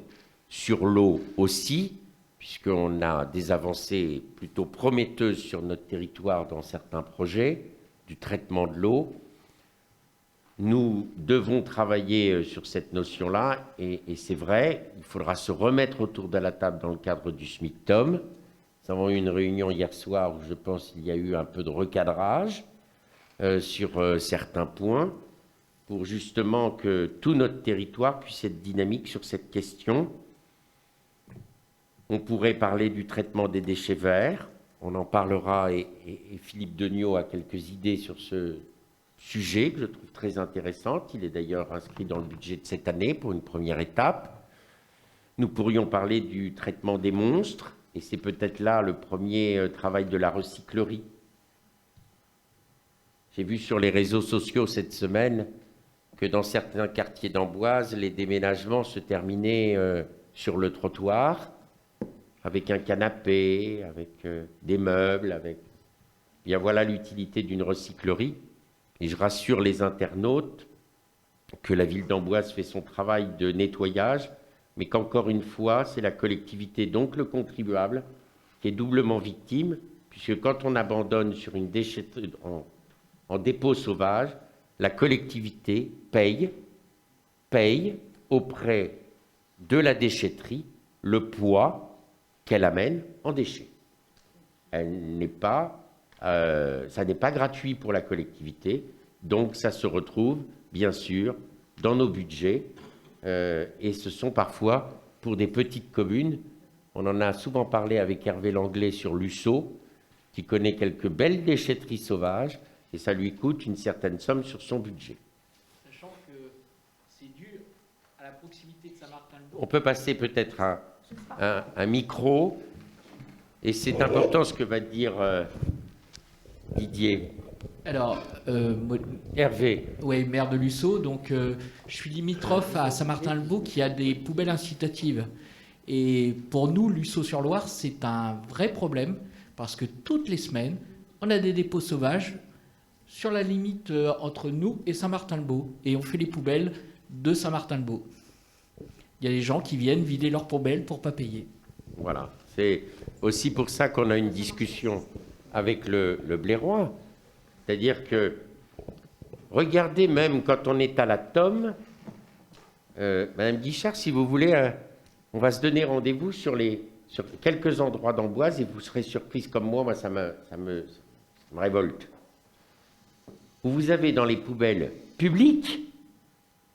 sur l'eau aussi, puisqu'on a des avancées plutôt prometteuses sur notre territoire dans certains projets du traitement de l'eau. Nous devons travailler sur cette notion-là, et c'est vrai, il faudra se remettre autour de la table dans le cadre du SMICTOM. Nous avons eu une réunion hier soir où je pense qu'il y a eu un peu de recadrage sur certains points pour justement que tout notre territoire puisse être dynamique sur cette question. On pourrait parler du traitement des déchets verts, on en parlera et Philippe Degnaud a quelques idées sur ce sujet que je trouve très intéressant. Il est d'ailleurs inscrit dans le budget de cette année pour une première étape. Nous pourrions parler du traitement des monstres, et c'est peut-être là le premier travail de la recyclerie. J'ai vu sur les réseaux sociaux cette semaine que dans certains quartiers d'Amboise, les déménagements se terminaient sur le trottoir, avec un canapé, avec des meubles, avec... Bien voilà l'utilité d'une recyclerie. Et je rassure les internautes que la ville d'Amboise fait son travail de nettoyage, mais qu'encore une fois, c'est la collectivité, donc le contribuable, qui est doublement victime, puisque quand on abandonne sur une déchetterie en dépôt sauvage, la collectivité paye auprès de la déchetterie le poids qu'elle amène en déchets. Ça n'est pas gratuit pour la collectivité, donc ça se retrouve, bien sûr, dans nos budgets, et ce sont parfois, pour des petites communes, On en a souvent parlé avec Hervé Langlais sur Lussot, qui connaît quelques belles déchetteries sauvages, et ça lui coûte une certaine somme sur son budget. Sachant que c'est dû à la proximité de Saint-Martin-le-Beau. On peut passer peut-être un micro, et c'est important ce que va dire Didier. Alors, Hervé. ouais, maire de Lussot, donc je suis limitrophe à Saint-Martin-le-Beau qui a des poubelles incitatives. Et pour nous, Lussot-sur-Loire, c'est un vrai problème parce que toutes les semaines, on a des dépôts sauvages sur la limite entre nous et Saint-Martin-le-Beau. Et on fait les poubelles de Saint-Martin-le-Beau. Il y a des gens qui viennent vider leurs poubelles pour ne pas payer. Voilà. C'est aussi pour ça qu'on a une discussion avec le Blairois. C'est-à-dire que, regardez, même quand on est à la Tome, Madame Guichard, si vous voulez, on va se donner rendez-vous sur quelques endroits d'Amboise et vous serez surprise comme moi, ça me révolte. Où vous avez dans les poubelles publiques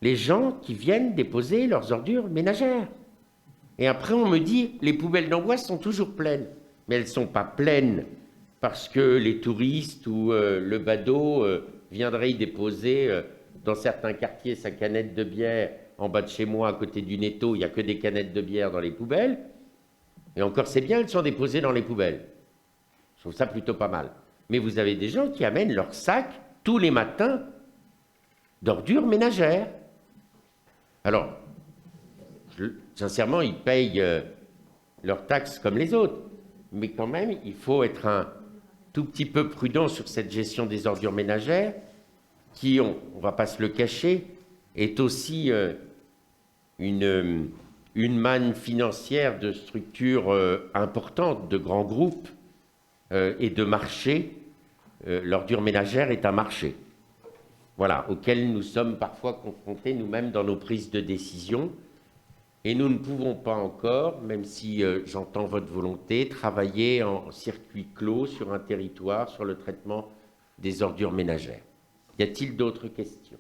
les gens qui viennent déposer leurs ordures ménagères. Et après, on me dit, les poubelles d'Amboise sont toujours pleines. Mais elles ne sont pas pleines parce que les touristes ou le badaud viendraient y déposer dans certains quartiers sa canette de bière. En bas de chez moi, à côté du Netto, il n'y a que des canettes de bière dans les poubelles. Et encore, c'est bien, elles sont déposées dans les poubelles. Je trouve ça plutôt pas mal. Mais vous avez des gens qui amènent leur sac tous les matins d'ordures ménagères. Alors, sincèrement, ils payent leurs taxes comme les autres. Mais quand même, il faut être un tout petit peu prudent sur cette gestion des ordures ménagères qui, on ne va pas se le cacher, est aussi une manne financière de structures importantes, de grands groupes et de marchés. L'ordure ménagère est un marché, voilà, auquel nous sommes parfois confrontés nous-mêmes dans nos prises de décision. Et nous ne pouvons pas encore, même si j'entends votre volonté, travailler en circuit clos sur un territoire, sur le traitement des ordures ménagères. Y a-t-il d'autres questions ?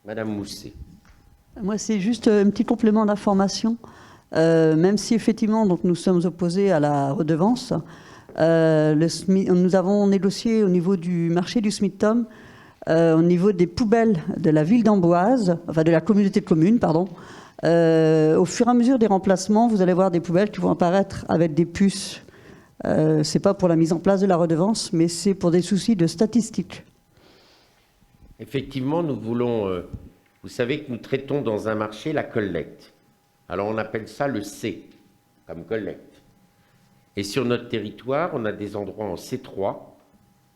Madame Mousset. Moi, c'est juste un petit complément d'information. Même si effectivement, donc, nous sommes opposés à la redevance, nous avons négocié au niveau du marché du SMICTOM, au niveau des poubelles de la ville d'Amboise, enfin de la communauté de communes, pardon. Au fur et à mesure des remplacements, vous allez voir des poubelles qui vont apparaître avec des puces. C'est pas pour la mise en place de la redevance, mais c'est pour des soucis de statistiques. Effectivement, nous voulons... vous savez que nous traitons dans un marché la collecte. Alors on appelle ça le C, comme collecte. Et sur notre territoire, on a des endroits en C3,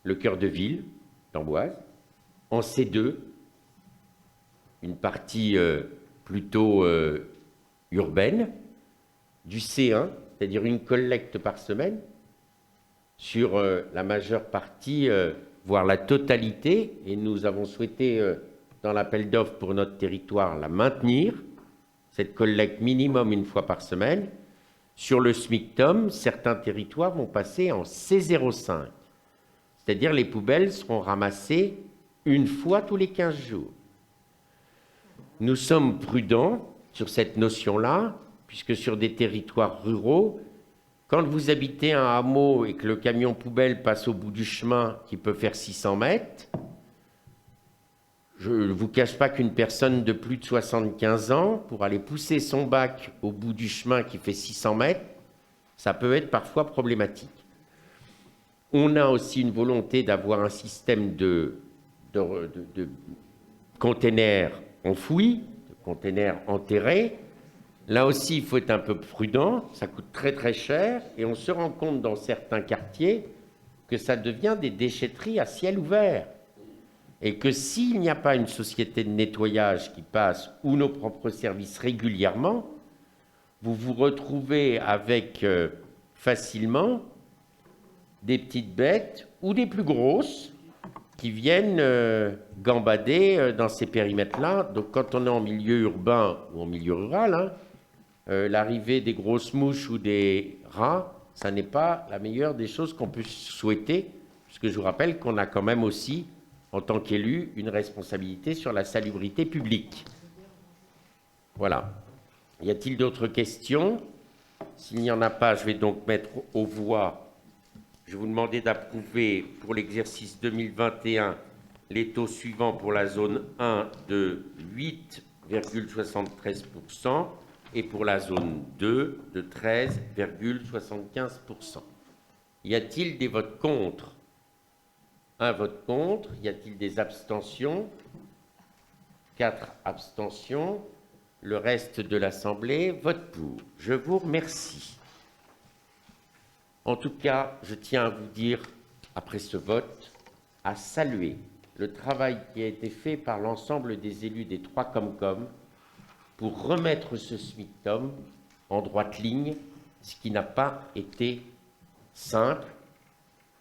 le cœur de ville d'Amboise, en C2, une partie plutôt urbaine, du C1, c'est-à-dire une collecte par semaine, sur la majeure partie, voire la totalité, et nous avons souhaité, dans l'appel d'offres pour notre territoire, la maintenir, cette collecte minimum une fois par semaine. Sur le SMICTOM, certains territoires vont passer en C05, c'est-à-dire les poubelles seront ramassées une fois tous les 15 jours. Nous sommes prudents sur cette notion-là, puisque sur des territoires ruraux, quand vous habitez un hameau et que le camion poubelle passe au bout du chemin qui peut faire 600 mètres, je ne vous cache pas qu'une personne de plus de 75 ans, pour aller pousser son bac au bout du chemin qui fait 600 mètres, ça peut être parfois problématique. On a aussi une volonté d'avoir un système de containers enfouis, de containers enterrés. Là aussi, il faut être un peu prudent, ça coûte très très cher, et on se rend compte dans certains quartiers que ça devient des déchetteries à ciel ouvert. Et que s'il n'y a pas une société de nettoyage qui passe ou nos propres services régulièrement, vous vous retrouvez avec facilement des petites bêtes ou des plus grosses qui viennent gambader dans ces périmètres-là. Donc quand on est en milieu urbain ou en milieu rural, l'arrivée des grosses mouches ou des rats, ça n'est pas la meilleure des choses qu'on puisse souhaiter, puisque je vous rappelle qu'on a quand même aussi, en tant qu'élu, une responsabilité sur la salubrité publique. Voilà. Y a-t-il d'autres questions? S'il n'y en a pas, je vais donc mettre aux voix. Je vais vous demander d'approuver pour l'exercice 2021 les taux suivants pour la zone 1 de 8,73% et pour la zone 2 de 13,75%. Y a-t-il des votes contre? Un vote contre. Y a-t-il des abstentions? 4 abstentions. Le reste de l'Assemblée vote pour. Je vous remercie. En tout cas, je tiens à vous dire, après ce vote, à saluer le travail qui a été fait par l'ensemble des élus des 3 Comcom pour remettre ce SMICTOM en droite ligne, ce qui n'a pas été simple,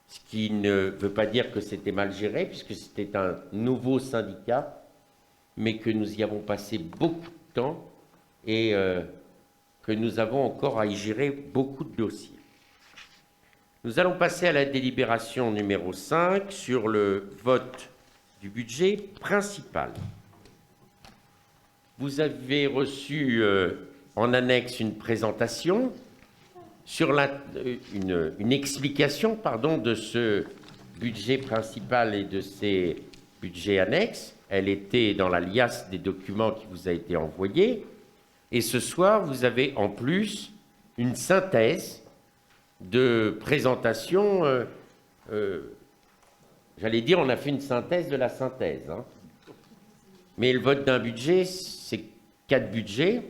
ce qui ne veut pas dire que c'était mal géré, puisque c'était un nouveau syndicat, mais que nous y avons passé beaucoup de temps et que nous avons encore à y gérer beaucoup de dossiers. Nous allons passer à la délibération numéro 5 sur le vote du budget principal. Vous avez reçu en annexe une présentation sur une explication de ce budget principal et de ces budgets annexes. Elle était dans la liasse des documents qui vous a été envoyée. Et ce soir, vous avez en plus une synthèse de présentation. J'allais dire, on a fait une synthèse de la synthèse. Hein. Mais le vote d'un budget, c'est 4 budgets.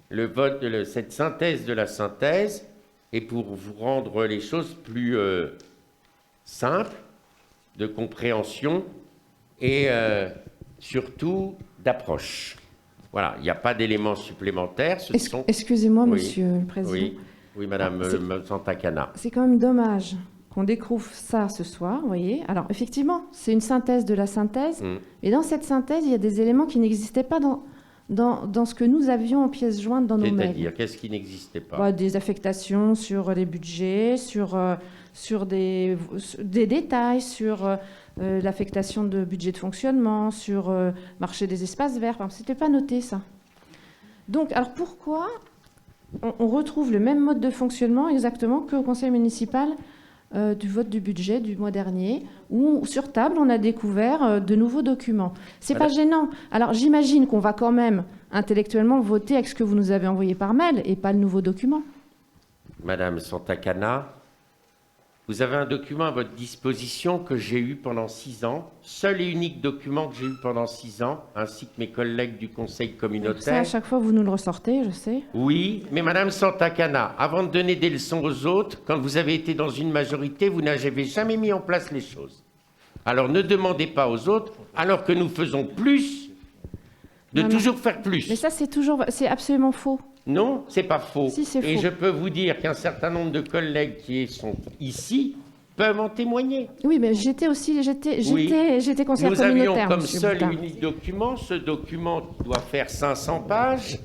Le vote de cette synthèse de la synthèse est pour vous rendre les choses plus simples, de compréhension et surtout d'approche. Voilà, il n'y a pas d'éléments supplémentaires. Excusez-moi, Oui, Monsieur le Président. Oui, Madame Santacana. C'est quand même dommage qu'on découvre ça ce soir, vous voyez. Alors, effectivement, c'est une synthèse de la synthèse. Et dans cette synthèse, il y a des éléments qui n'existaient pas dans ce que nous avions en pièces jointes dans nos mails. C'est-à-dire, qu'est-ce qui n'existait pas? Des affectations sur les budgets, sur des détails, sur l'affectation de budget de fonctionnement, sur marché des espaces verts. Enfin, c'était pas noté, ça. Donc, alors pourquoi on retrouve le même mode de fonctionnement exactement qu'au conseil municipal du vote du budget du mois dernier, où sur table, on a découvert de nouveaux documents. C'est pas gênant. Alors, j'imagine qu'on va quand même intellectuellement voter avec ce que vous nous avez envoyé par mail et pas le nouveau document. Madame Santacana, vous avez un document à votre disposition que j'ai eu pendant 6 ans, seul et unique document que j'ai eu pendant 6 ans, ainsi que mes collègues du conseil communautaire. Ça, à chaque fois, vous nous le ressortez, je sais. Oui, mais Madame Santacana, avant de donner des leçons aux autres, quand vous avez été dans une majorité, vous n'avez jamais mis en place les choses. Alors ne demandez pas aux autres, alors que nous faisons plus, de toujours faire plus. Mais ça, c'est absolument faux. Non, c'est pas faux. Si, c'est Et faux. je peux vous dire qu'un certain nombre de collègues qui sont ici peuvent en témoigner. Oui, mais j'étais conseillère Nous communautaire. avions comme monsieur seul Boutin. et unique document, ce document doit faire 500 pages.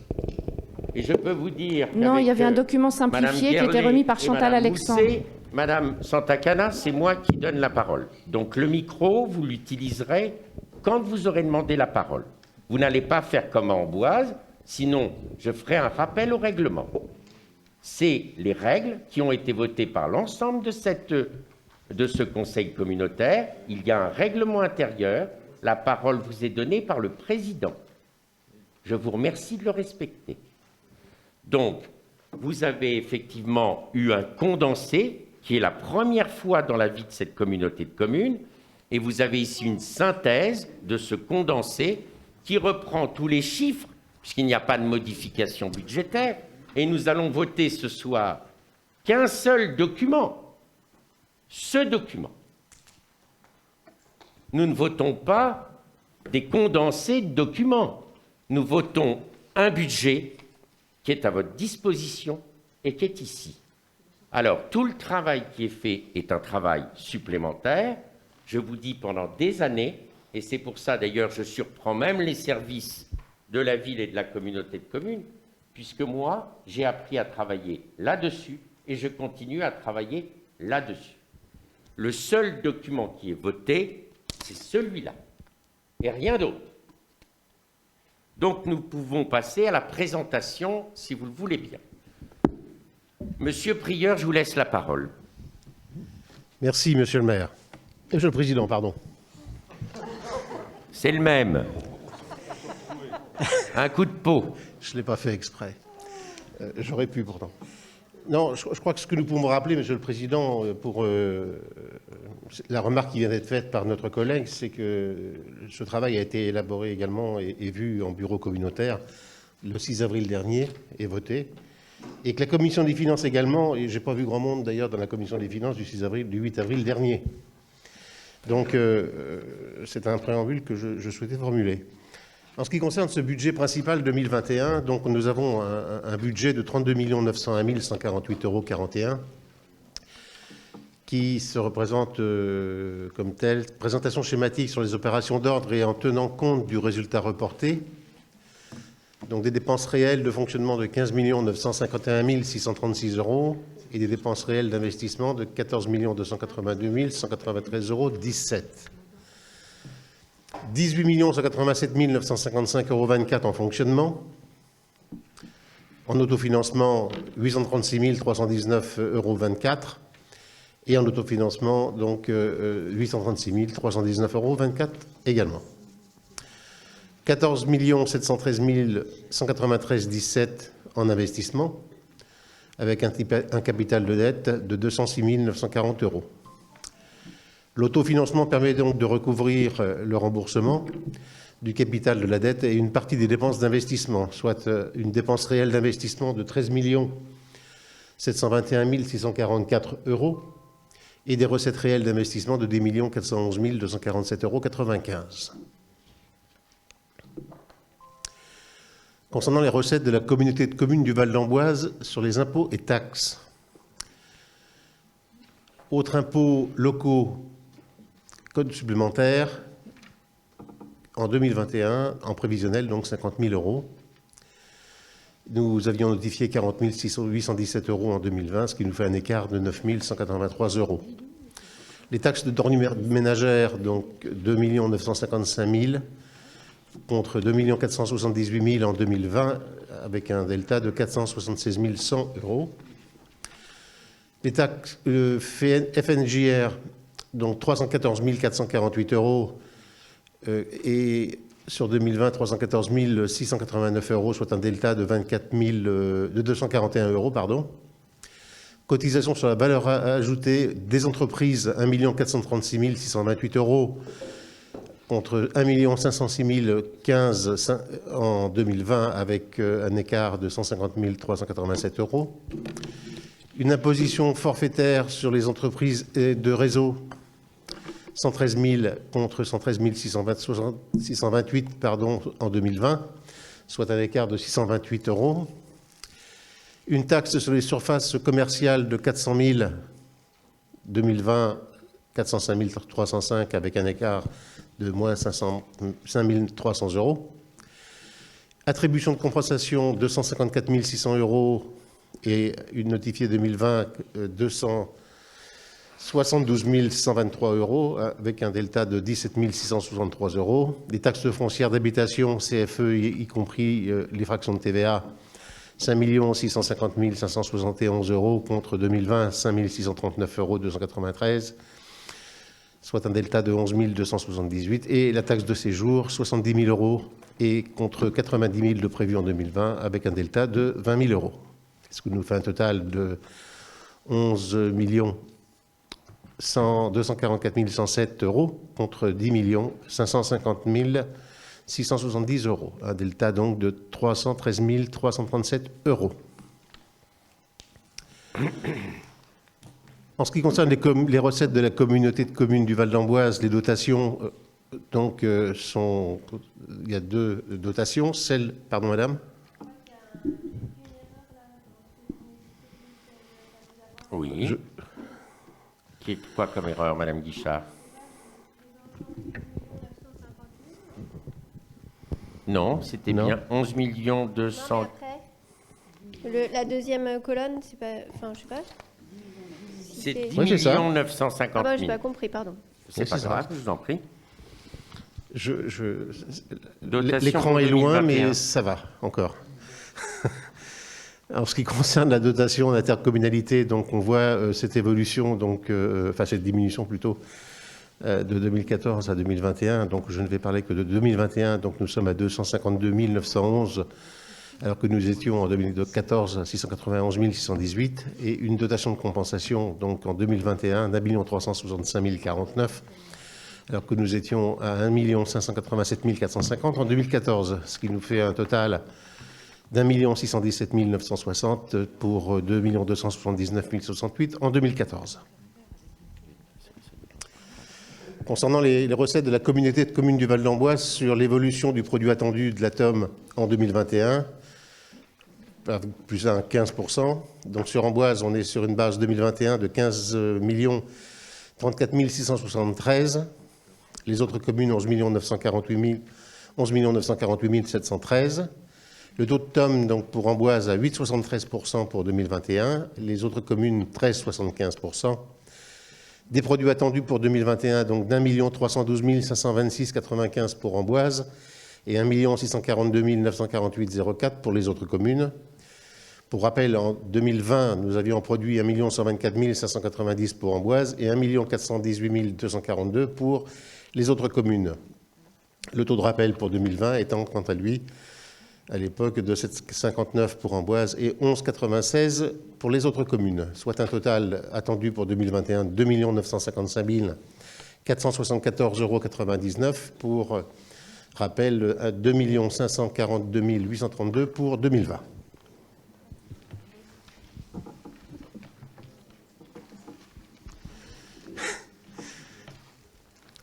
Et je peux vous dire Non, il y avait un qu'avec, document simplifié qui était remis par Chantal Alexandre. Madame Santacana, c'est moi qui donne la parole. Donc le micro, vous l'utiliserez quand vous aurez demandé la parole. Vous n'allez pas faire comme à Amboise, sinon je ferai un rappel au règlement. C'est les règles qui ont été votées par l'ensemble de ce conseil communautaire. Il y a un règlement intérieur. La parole vous est donnée par le président. Je vous remercie de le respecter. Donc, vous avez effectivement eu un condensé qui est la première fois dans la vie de cette communauté de communes, et vous avez ici une synthèse de ce condensé qui reprend tous les chiffres, puisqu'il n'y a pas de modification budgétaire, et nous allons voter ce soir qu'un seul document, ce document. Nous ne votons pas des condensés de documents, nous votons un budget qui est à votre disposition et qui est ici. Alors, tout le travail qui est fait est un travail supplémentaire. Je vous dis pendant des années, et c'est pour ça d'ailleurs je surprends même les services de la ville et de la communauté de communes, puisque moi, j'ai appris à travailler là-dessus et je continue à travailler là-dessus. Le seul document qui est voté, c'est celui-là, et rien d'autre. Donc nous pouvons passer à la présentation, si vous le voulez bien. Monsieur Prieur, je vous laisse la parole. Merci, Monsieur le maire. Monsieur le Président, pardon. C'est le même. Un coup de peau. Je ne l'ai pas fait exprès. J'aurais pu pourtant. Non, je crois que ce que nous pouvons rappeler, Monsieur le Président, pour la remarque qui vient d'être faite par notre collègue, c'est que ce travail a été élaboré également et vu en bureau communautaire le 6 avril dernier et voté. Et que la Commission des finances également, et je n'ai pas vu grand monde d'ailleurs dans la Commission des finances du 8 avril dernier. Donc, c'est un préambule que je souhaitais formuler. En ce qui concerne ce budget principal 2021, donc nous avons un budget de 32 901 148,41 € qui se représente comme tel. Présentation schématique sur les opérations d'ordre et en tenant compte du résultat reporté. Donc des dépenses réelles de fonctionnement de 15 951 636 € et des dépenses réelles d'investissement de 14 282 193,17 €. 18 187 955,24 € en fonctionnement. En autofinancement, 836 319,24 € et en autofinancement, donc 836 319,24 € également. 14 713 193,17 € en investissement, avec un capital de dette de 206 940 €. L'autofinancement permet donc de recouvrir le remboursement du capital de la dette et une partie des dépenses d'investissement, soit une dépense réelle d'investissement de 13 721 644 € et des recettes réelles d'investissement de 10 411 247,95 €. Concernant les recettes de la communauté de communes du Val d'Amboise sur les impôts et taxes. Autres impôts locaux, code supplémentaire, en 2021, en prévisionnel, donc 50 000 €. Nous avions notifié 40 817 € en 2020, ce qui nous fait un écart de 9 183 €. Les taxes de tornue ménagère, donc 2 955 000 contre 2 478 000 en 2020, avec un delta de 476 100 €. Les taxes FNJR, donc 314 448 € et sur 2020, 314 689 €, soit un delta de 241 €. Pardon. Cotisation sur la valeur ajoutée des entreprises, 1 436 628 € contre 1 506 015 en 2020, avec un écart de 150 387 €. Une imposition forfaitaire sur les entreprises de réseau, 113 000 contre 113 628 en 2020, soit un écart de 628 €. Une taxe sur les surfaces commerciales de 400 000, 2020, 405 305 avec un écart de moins 5 300 €. Attribution de compensation, 254 600 € et une notifiée 2020, 272 123 € avec un delta de 17 663 €. Les taxes foncières d'habitation, CFE, y compris les fractions de TVA, 5 650 571 € contre 2020, 5 639 293 €, soit un delta de 11 278. Et la taxe de séjour, 70 000 € et contre 90 000 de prévu en 2020, avec un delta de 20 000 €. Ce qui nous fait un total de 11 244 107 € contre 10 550 670 €. Un delta donc de 313 337 €. En ce qui concerne les recettes de la communauté de communes du Val d'Amboise, les dotations, sont... Il y a deux dotations. Celle... Pardon, madame ? Oui. Qui est quoi comme erreur, madame Guichard? Non, c'était bien 11 200... La deuxième colonne, c'est pas... Enfin, je sais pas. C'est 10 Oui, c'est ça. 950 000. Ah bah, j'ai pas compris, pardon. C'est pas grave, je vous en prie. Dotation L'écran pour est loin, 2021. mais ça va encore. En ce qui concerne la dotation d'intercommunalité, donc on voit cette évolution, donc, enfin cette diminution plutôt, de 2014 à 2021. Donc je ne vais parler que de 2021. Donc nous sommes à 252 911, alors que nous étions en 2014 à 691 618, et une dotation de compensation donc en 2021 d'1 365 049, alors que nous étions à 1 587 450 en 2014, ce qui nous fait un total d'1 617 960 pour 2 279 068 en 2014. Concernant les recettes de la communauté de communes du Val d'Amboise sur l'évolution du produit attendu de l'ATOM en 2021, plus 15%. Donc sur Amboise, on est sur une base 2021 de 15 34 673. Les autres communes, 11 948 713. Le taux de TOM donc, pour Amboise à 8,73% pour 2021. Les autres communes, 13,75%. Des produits attendus pour 2021, donc d'1 312 526,95 pour Amboise et 1 642 948,04 pour les autres communes. Pour rappel, en 2020, nous avions produit 1 124 590 pour Amboise et 1 418 242 pour les autres communes. Le taux de rappel pour 2020 étant, quant à lui, à l'époque de 7,59 pour Amboise et 11,96 pour les autres communes, soit un total attendu pour 2021 de 2 955 474,99 € pour, rappel, 2 542 832 pour 2020.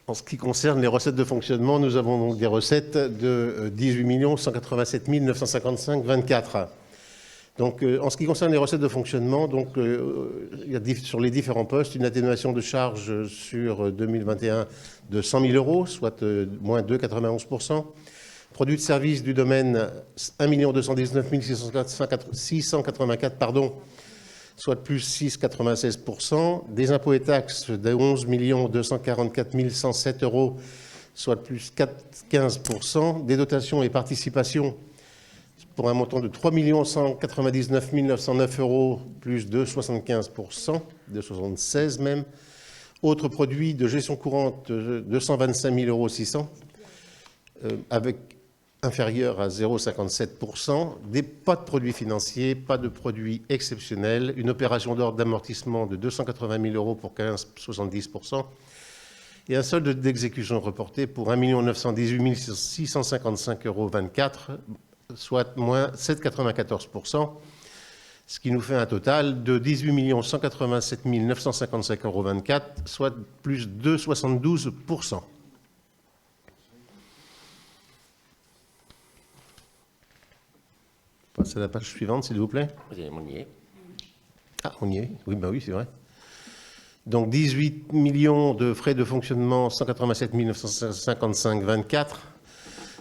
En ce qui concerne les recettes de fonctionnement, nous avons donc des recettes de 18 187 955,24. Donc, en ce qui concerne les recettes de fonctionnement, donc, il y a sur les différents postes une atténuation de charges sur 2021 de 100 000 €, soit moins 2,91%. Produits de services du domaine 1 219 684, pardon, soit plus 6,96%, des impôts et taxes de 11 244 107 €, soit plus 4,15%, des dotations et participations pour un montant de 3 199 909 €, plus de 75%, de 76 même. Autres produits de gestion courante, 225 600 €, avec inférieur à 0,57%, pas de produits financiers, pas de produits exceptionnels, une opération d'ordre d'amortissement de 280 000 € pour 15,70%, et un solde d'exécution reporté pour 1 918 655,24 €, soit moins 7,94%, ce qui nous fait un total de 18 187 955,24 €, soit plus de 72%. Passez à la page suivante, s'il vous plaît. On y est. Ah, on y est. Oui, bah oui, c'est vrai. Donc 18 millions de frais de fonctionnement, 187 955,24.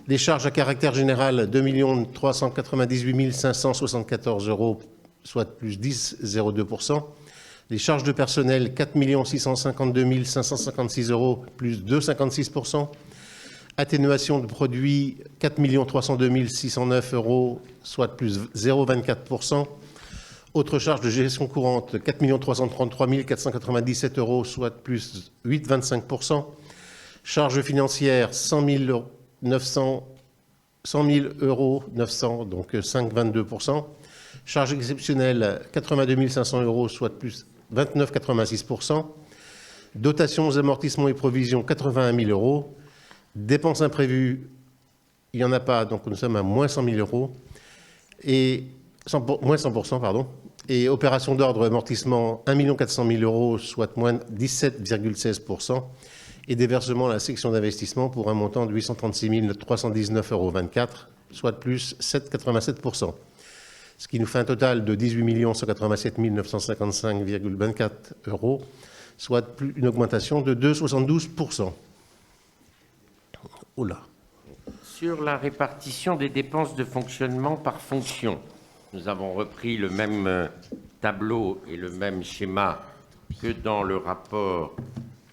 Les charges à caractère général, 2 398 574 €, soit plus 10,02%. Les charges de personnel, 4 652 556 €, plus 2,56%. Atténuation de produits, 4 302 609 €, soit plus 0,24%. Autres charges de gestion courante, 4 333 497 €, soit plus 8,25%. Charges financières, 100 000 900, donc 5,22%. Charges exceptionnelles, 82 500 €, soit plus 29,86%. Dotations, amortissements et provisions, 81 000 €. Dépenses imprévues, il n'y en a pas, donc nous sommes à moins 100 000 €. Et moins 100%, pardon. Et opérations d'ordre amortissement, 1 400 000 €, soit moins 17,16%. Et des versements à la section d'investissement pour un montant de 836 319,24 €, soit plus 7,87%. Ce qui nous fait un total de 18 187 955,24 €, soit une augmentation de 2,72%. Oula. Sur la répartition des dépenses de fonctionnement par fonction, nous avons repris le même tableau et le même schéma que dans le rapport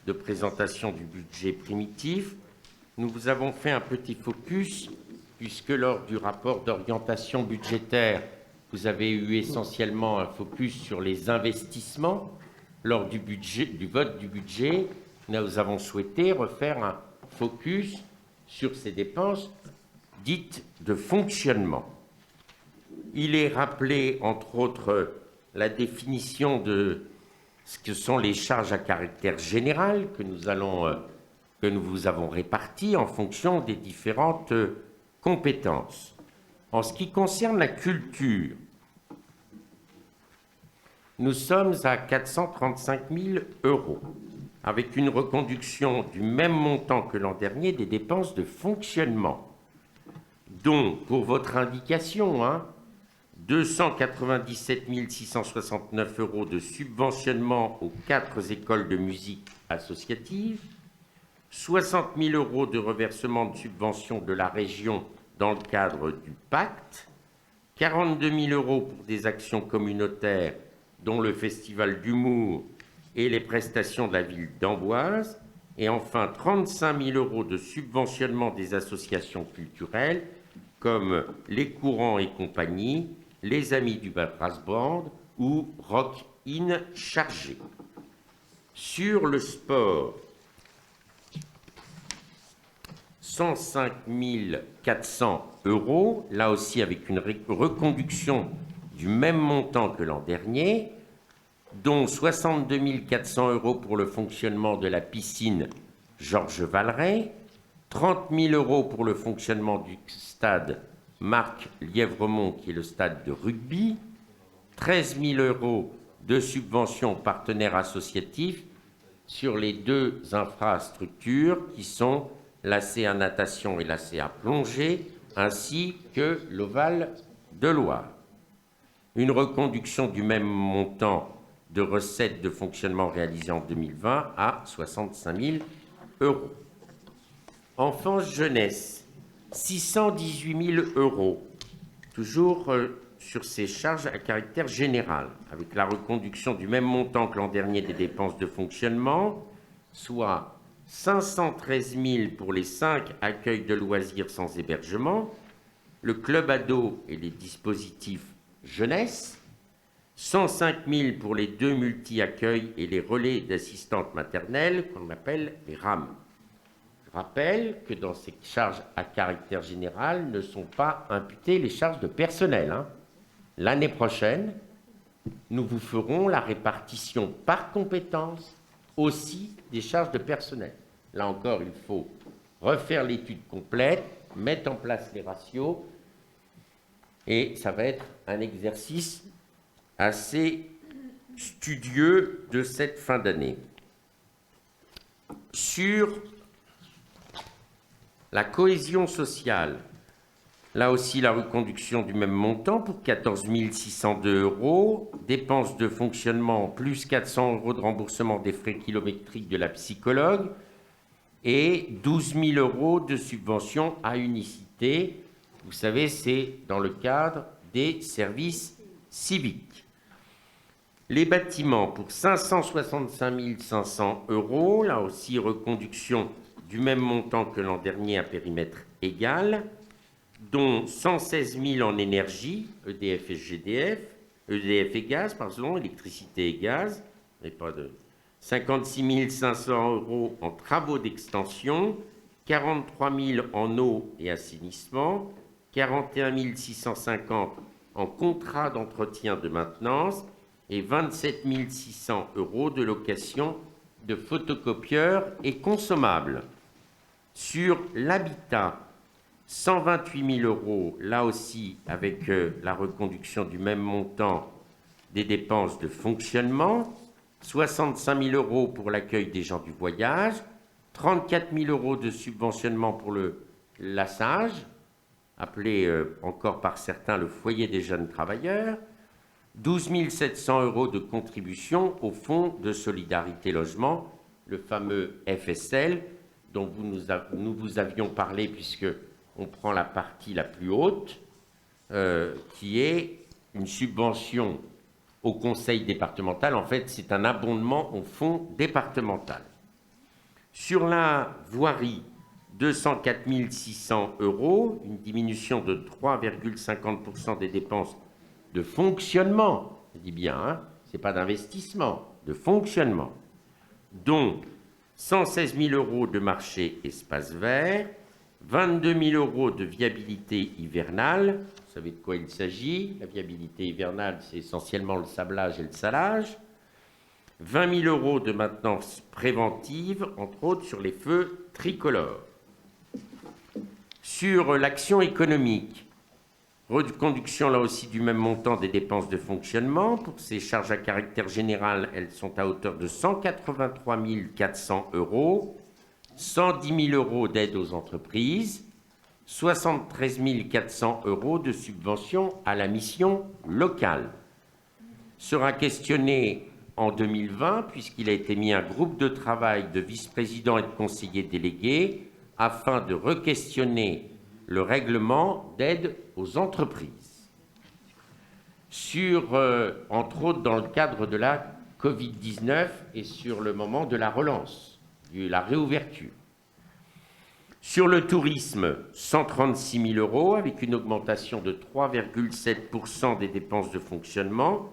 de présentation du budget primitif. nous vous avons fait un petit focus, puisque lors du rapport d'orientation budgétaire, vous avez eu essentiellement un focus sur les investissements. Lors du vote du budget, nous avons souhaité refaire un focus sur ces dépenses dites de fonctionnement. Il est rappelé, entre autres, la définition de ce que sont les charges à caractère général que nous vous avons réparties en fonction des différentes compétences. En ce qui concerne la culture, nous sommes à 435 000 €, avec une reconduction du même montant que l'an dernier des dépenses de fonctionnement, dont, pour votre indication, 297 669 € de subventionnement aux 4 écoles de musique associatives, 60 000 € de reversement de subventions de la région dans le cadre du pacte, 42 000 € pour des actions communautaires, dont le Festival d'humour et les prestations de la ville d'Amboise, et enfin 35 000 € de subventionnement des associations culturelles, comme les Courants et compagnie, les Amis du Brass Band ou Rock in Chargé. Sur le sport, 105 400 €, là aussi avec une reconduction du même montant que l'an dernier, dont 62 400 € pour le fonctionnement de la piscine Georges Valeret, 30 000 € pour le fonctionnement du stade Marc Lièvremont, qui est le stade de rugby, 13 000 € de subventions partenaires associatifs sur les 2 infrastructures qui sont l'ACA Natation et l'ACA Plongée, ainsi que l'Oval de Loire. Une reconduction du même montant de recettes de fonctionnement réalisées en 2020 à 65 000 €. Enfance-jeunesse, 618 000 €, toujours sur ces charges à caractère général, avec la reconduction du même montant que l'an dernier des dépenses de fonctionnement, soit 513 000 € pour les 5 accueils de loisirs sans hébergement, le club ado et les dispositifs jeunesse, 105 000 € pour les 2 multi-accueils et les relais d'assistantes maternelles qu'on appelle les RAM. Je rappelle que dans ces charges à caractère général ne sont pas imputées les charges de personnel. L'année prochaine, nous vous ferons la répartition par compétence aussi des charges de personnel. Là encore, il faut refaire l'étude complète, mettre en place les ratios, et ça va être un exercice assez studieux de cette fin d'année. Sur la cohésion sociale, là aussi la reconduction du même montant pour 14 602 €, dépenses de fonctionnement plus 400 € de remboursement des frais kilométriques de la psychologue et 12 000 € de subvention à unicité. Vous savez, c'est dans le cadre des services civiques. Les bâtiments pour 565 500 €, là aussi reconduction du même montant que l'an dernier à périmètre égal, dont 116 000 en énergie, EDF et gaz, électricité et gaz, mais pas de 56 500 € en travaux d'extension, 43 000 en eau et assainissement, 41 650 en contrat d'entretien de maintenance et 27 600 € de location de photocopieurs et consommables. Sur l'habitat, 128 000 €, là aussi avec la reconduction du même montant des dépenses de fonctionnement, 65 000 € pour l'accueil des gens du voyage, 34 000 € de subventionnement pour le lassage, appelé encore par certains le foyer des jeunes travailleurs, 12 700 € de contribution au Fonds de solidarité logement, le fameux FSL, dont nous vous avions parlé puisque on prend la partie la plus haute, qui est une subvention au conseil départemental. En fait, c'est un abondement au fonds départemental. Sur la voirie, 204 600 €, une diminution de 3,50% des dépenses de fonctionnement, je dis bien, hein, ce n'est pas d'investissement, de fonctionnement, dont 116 000 € de marché espace vert, 22 000 € de viabilité hivernale. Vous savez de quoi il s'agit? La viabilité hivernale, c'est essentiellement le sablage et le salage. 20 000 € de maintenance préventive, entre autres sur les feux tricolores. Sur l'action économique, reconduction là aussi du même montant des dépenses de fonctionnement. Pour ces charges à caractère général, elles sont à hauteur de 183 400 €, 110 000 € d'aide aux entreprises, 73 400 € de subventions à la mission locale. Sera questionné en 2020, puisqu'il a été mis un groupe de travail de vice-présidents et de conseillers délégués afin de re-questionner le règlement d'aide aux entreprises. Sur, entre autres, dans le cadre de la Covid-19 et sur le moment de la relance, de la réouverture. Sur le tourisme, 136 000 € avec une augmentation de 3,7% des dépenses de fonctionnement,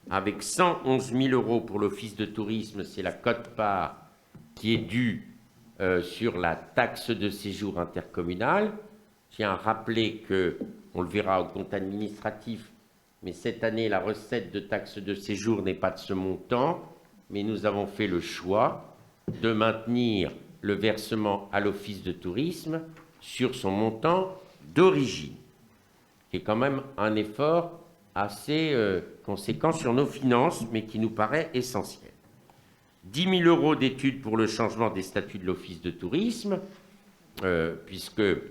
avec 111 000 € pour l'office de tourisme, c'est la quote-part qui est due sur la taxe de séjour intercommunale. Je tiens à rappeler que, on le verra au compte administratif, mais cette année, la recette de taxe de séjour n'est pas de ce montant, mais nous avons fait le choix de maintenir le versement à l'office de tourisme sur son montant d'origine, qui est quand même un effort assez conséquent sur nos finances, mais qui nous paraît essentiel. 10 000 € d'études pour le changement des statuts de l'office de tourisme, puisqu'il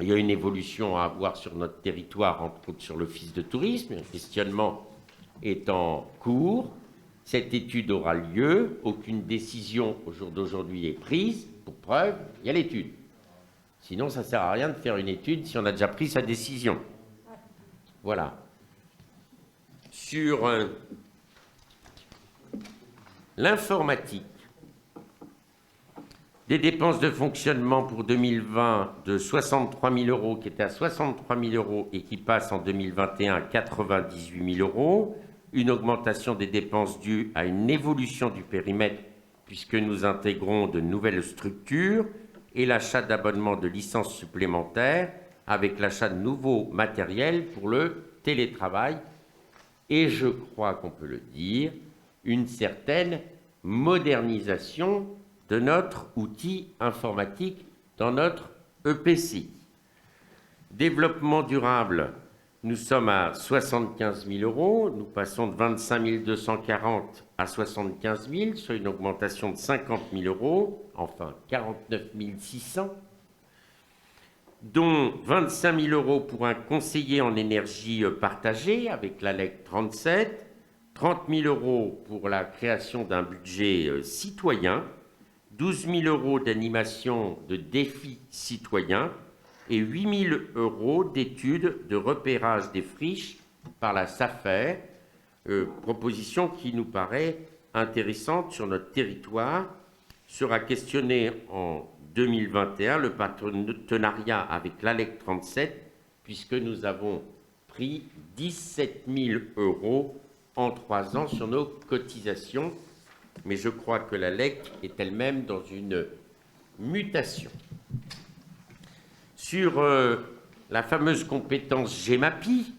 y a une évolution à avoir sur notre territoire, entre autres sur l'office de tourisme. Un questionnement est en cours. Cette étude aura lieu. Aucune décision au jour d'aujourd'hui est prise. Pour preuve, il y a l'étude. Sinon, ça ne sert à rien de faire une étude si on a déjà pris sa décision. Voilà. Sur l'informatique, des dépenses de fonctionnement pour 2020 de 63 000 € qui étaient à 63 000 € et qui passent en 2021 à 98 000 €. Une augmentation des dépenses dues à une évolution du périmètre puisque nous intégrons de nouvelles structures et l'achat d'abonnements de licences supplémentaires avec l'achat de nouveaux matériels pour le télétravail. Et je crois qu'on peut le dire, une certaine modernisation de notre outil informatique dans notre EPCI. Développement durable, nous sommes à 75 000 €, nous passons de 25 240 à 75 000, soit une augmentation de 50 000 €, enfin 49 600, dont 25 000 € pour un conseiller en énergie partagée avec la LEC 37, 30 000 € pour la création d'un budget citoyen, 12 000 € d'animation de défis citoyens et 8 000 € d'études de repérage des friches par la SAFER, proposition qui nous paraît intéressante sur notre territoire. Sera questionné en 2021 le partenariat avec l'ALEC 37, puisque nous avons pris 17 000 € en 3 ans sur nos cotisations. Mais je crois que la LEC est elle-même dans une mutation. Sur la fameuse compétence GEMAPI,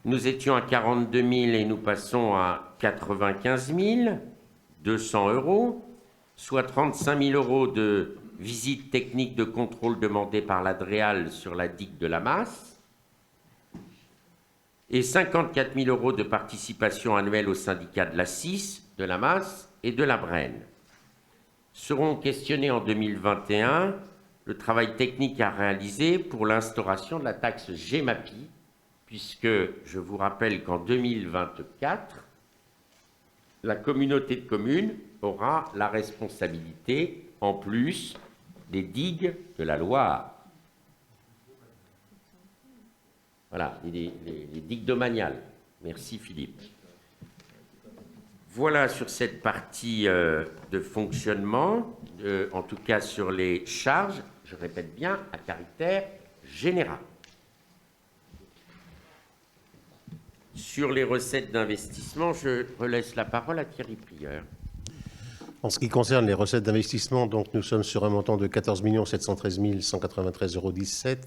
nous étions à 42 000 et nous passons à 95 200 €, soit 35 000 € de visite technique de contrôle demandée par l'ADREAL sur la digue de la Masse, et 54 000 € de participation annuelle au syndicat de la CIS, de la Masse et de la Brenne. Seront questionnés en 2021 le travail technique à réaliser pour l'instauration de la taxe GEMAPI, puisque je vous rappelle qu'en 2024, la communauté de communes aura la responsabilité, en plus, des digues de la Loire. Voilà, les digues domaniales. Merci Philippe. Voilà sur cette partie de fonctionnement, en tout cas sur les charges. je répète bien, à caractère général. Sur les recettes d'investissement, je relaisse la parole à Thierry Prieur. En ce qui concerne les recettes d'investissement, donc nous sommes sur un montant de 14 713 193,17 €.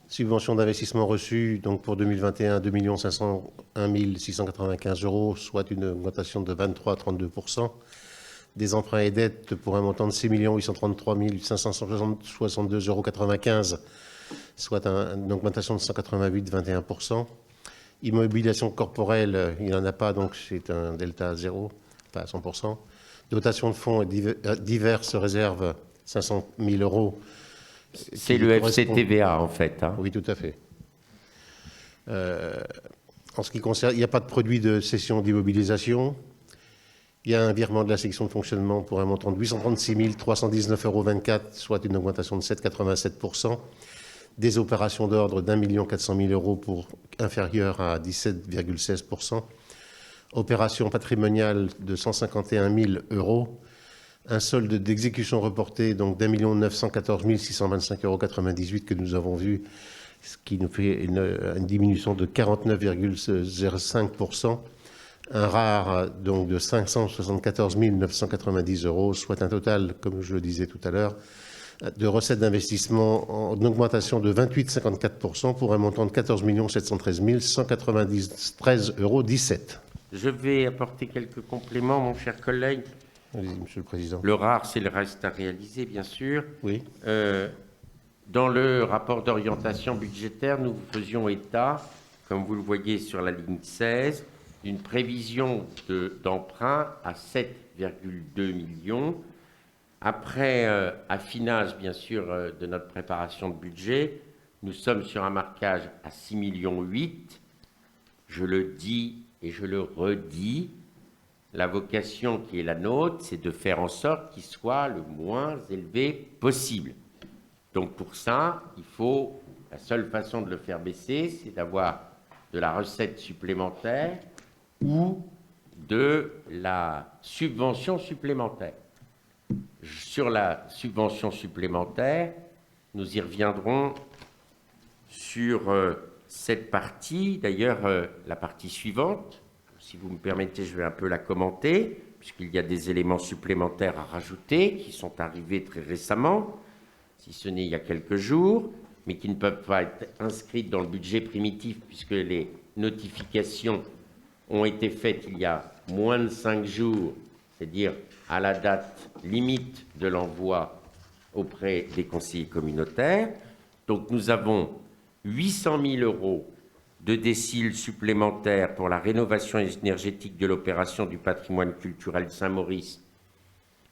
Subventions d'investissement reçues donc pour 2021, 2 501 695 €, soit une augmentation de 23,32%. Des emprunts et dettes pour un montant de 6 833 562,95 €, soit une augmentation de 188,21%. Immobilisation corporelle, il n'y en a pas, donc c'est un delta à 0, pas à 100%. Dotation de fonds et diverses réserves, 500 000 €. C'est le FCTVA, en fait. Hein. Oui, tout à fait. En ce qui concerne, il n'y a pas de produit de cession d'immobilisation. Il y a un virement de la section de fonctionnement pour un montant de 836 319,24 €, soit une augmentation de 7,87%. Des opérations d'ordre d'1 400 000 € pour inférieur à 17,16%. Opération patrimoniale de 151 000 €. Un solde d'exécution reporté donc d'1 914 625,98 € que nous avons vu, ce qui nous fait une diminution de 49,05%. Un rare donc de 574 990 €, soit un total, comme je le disais tout à l'heure, de recettes d'investissement en augmentation de 28,54% pour un montant de 14 713 193,17 €. Je vais apporter quelques compléments, mon cher collègue. Allez-y, Monsieur le Président. Le rare, c'est le reste à réaliser, bien sûr. Oui. Dans le rapport d'orientation budgétaire, nous faisions état, comme vous le voyez sur la ligne 16, d'une prévision d'emprunt à 7,2 millions. Après affinage, bien sûr, de notre préparation de budget, nous sommes sur un marquage à 6,8 millions. Je le dis et je le redis, la vocation qui est la nôtre, c'est de faire en sorte qu'il soit le moins élevé possible. Donc pour ça, la seule façon de le faire baisser, c'est d'avoir de la recette supplémentaire ou de la subvention supplémentaire. Sur la subvention supplémentaire, nous y reviendrons sur cette partie, d'ailleurs la partie suivante. Si vous me permettez, je vais un peu la commenter, puisqu'il y a des éléments supplémentaires à rajouter qui sont arrivés très récemment, si ce n'est il y a quelques jours, mais qui ne peuvent pas être inscrites dans le budget primitif, puisque les notifications ont été faites il y a moins de 5 jours, c'est-à-dire à la date limite de l'envoi auprès des conseillers communautaires. Donc nous avons 800 000 € de déciles supplémentaires pour la rénovation énergétique de l'opération du patrimoine culturel Saint-Maurice,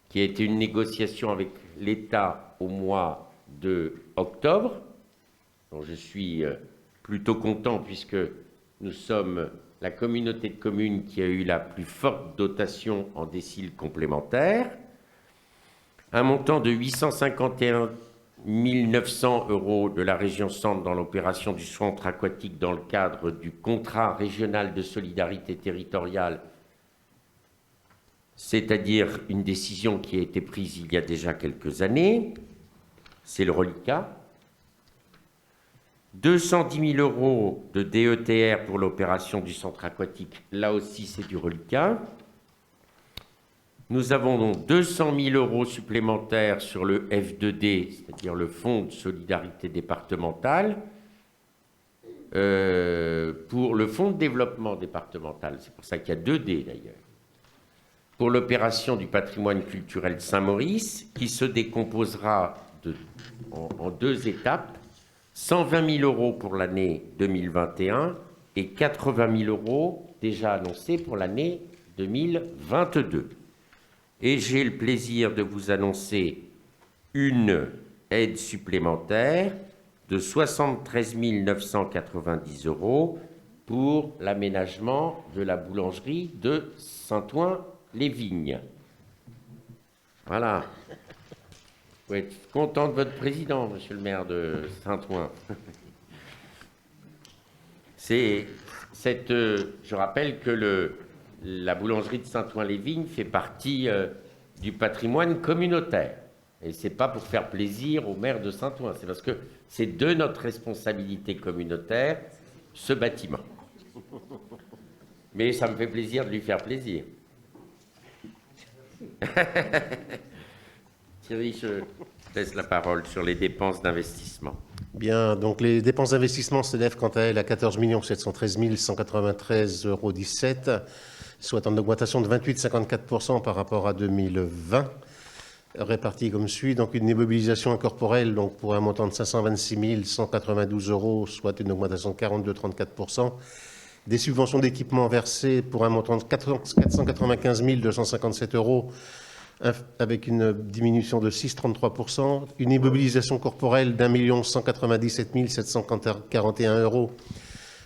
qui a été une négociation avec l'État au mois de octobre, dont je suis plutôt content puisque nous sommes la communauté de communes qui a eu la plus forte dotation en déciles complémentaires. Un montant de 851 900 € de la région Centre dans l'opération du centre aquatique dans le cadre du contrat régional de solidarité territoriale, c'est-à-dire une décision qui a été prise il y a déjà quelques années, c'est le reliquat. 210 000 € de DETR pour l'opération du centre aquatique, là aussi c'est du reliquat. Nous avons donc 200 000 € supplémentaires sur le F2D, c'est-à-dire le Fonds de solidarité départementale, pour le Fonds de développement départemental. C'est pour ça qu'il y a 2D d'ailleurs. Pour l'opération du patrimoine culturel Saint-Maurice, qui se décomposera en 2 étapes, 120 000 € pour l'année 2021 et 80 000 € déjà annoncés pour l'année 2022. Et j'ai le plaisir de vous annoncer une aide supplémentaire de 73 990 € pour l'aménagement de la boulangerie de Saint-Ouen-les-Vignes. Voilà. Vous êtes content de votre président, monsieur le maire de Saint-Ouen. Je rappelle que la boulangerie de Saint-Ouen-les-Vignes fait partie du patrimoine communautaire. Et ce n'est pas pour faire plaisir au maire de Saint-Ouen, c'est parce que c'est de notre responsabilité communautaire, ce bâtiment. Mais ça me fait plaisir de lui faire plaisir. Thierry, je laisse la parole sur les dépenses d'investissement. Bien, donc les dépenses d'investissement s'élèvent quant à elles à 14 713 193,17 €, soit en augmentation de 28,54% par rapport à 2020, répartie comme suit. Donc une immobilisation incorporelle donc pour un montant de 526 192 €, soit une augmentation de 42,34%. Des subventions d'équipement versées pour un montant de 495 257 €, avec une diminution de 6,33%, une immobilisation corporelle d'1 197 741 €,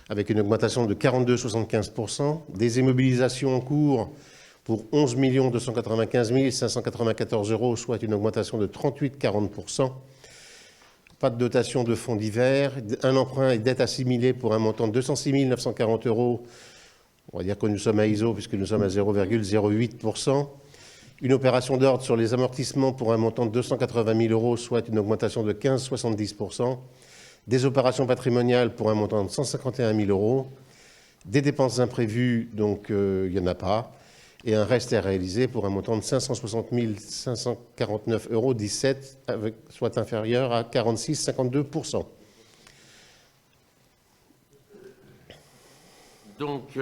avec une augmentation de 42,75%, des immobilisations en cours pour 11 295 594 €, soit une augmentation de 38,40%, pas de dotation de fonds divers, un emprunt et dette assimilée pour un montant de 206 940 €, on va dire que nous sommes à ISO puisque nous sommes à 0,08%, une opération d'ordre sur les amortissements pour un montant de 280 000 €, soit une augmentation de 15,70%, des opérations patrimoniales pour un montant de 151 000 €, des dépenses imprévues, donc il n'y en a pas, et un reste à réaliser pour un montant de 560 549,17 €, soit inférieur à 46,52%. Donc,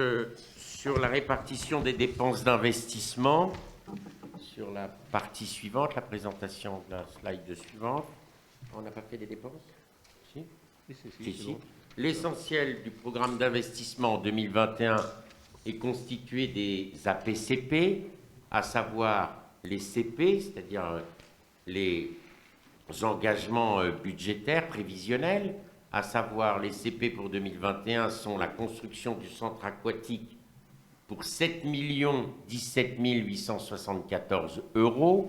sur la répartition des dépenses d'investissement, sur la partie suivante, la présentation de la slide suivante, on n'a pas fait des dépenses? Si. Si. L'essentiel du programme d'investissement en 2021 est constitué des APCP, à savoir les CP, c'est-à-dire les engagements budgétaires prévisionnels, à savoir les CP pour 2021 sont la construction du centre aquatique pour 7 017 874 €,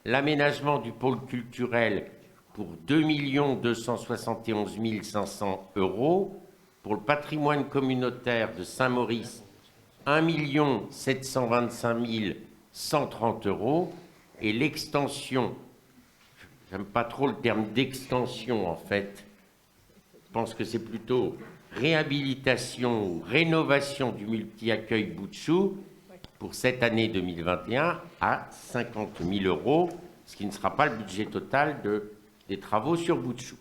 l'aménagement du pôle culturel pour 2 271 500 €, pour le patrimoine communautaire de Saint-Maurice, 1 725 130 €, et l'extension, j'aime pas trop le terme d'extension en fait, je pense que c'est plutôt réhabilitation ou rénovation du multi-accueil Boutchou pour cette année 2021 à 50 000 €, ce qui ne sera pas le budget total des travaux sur Boutchou.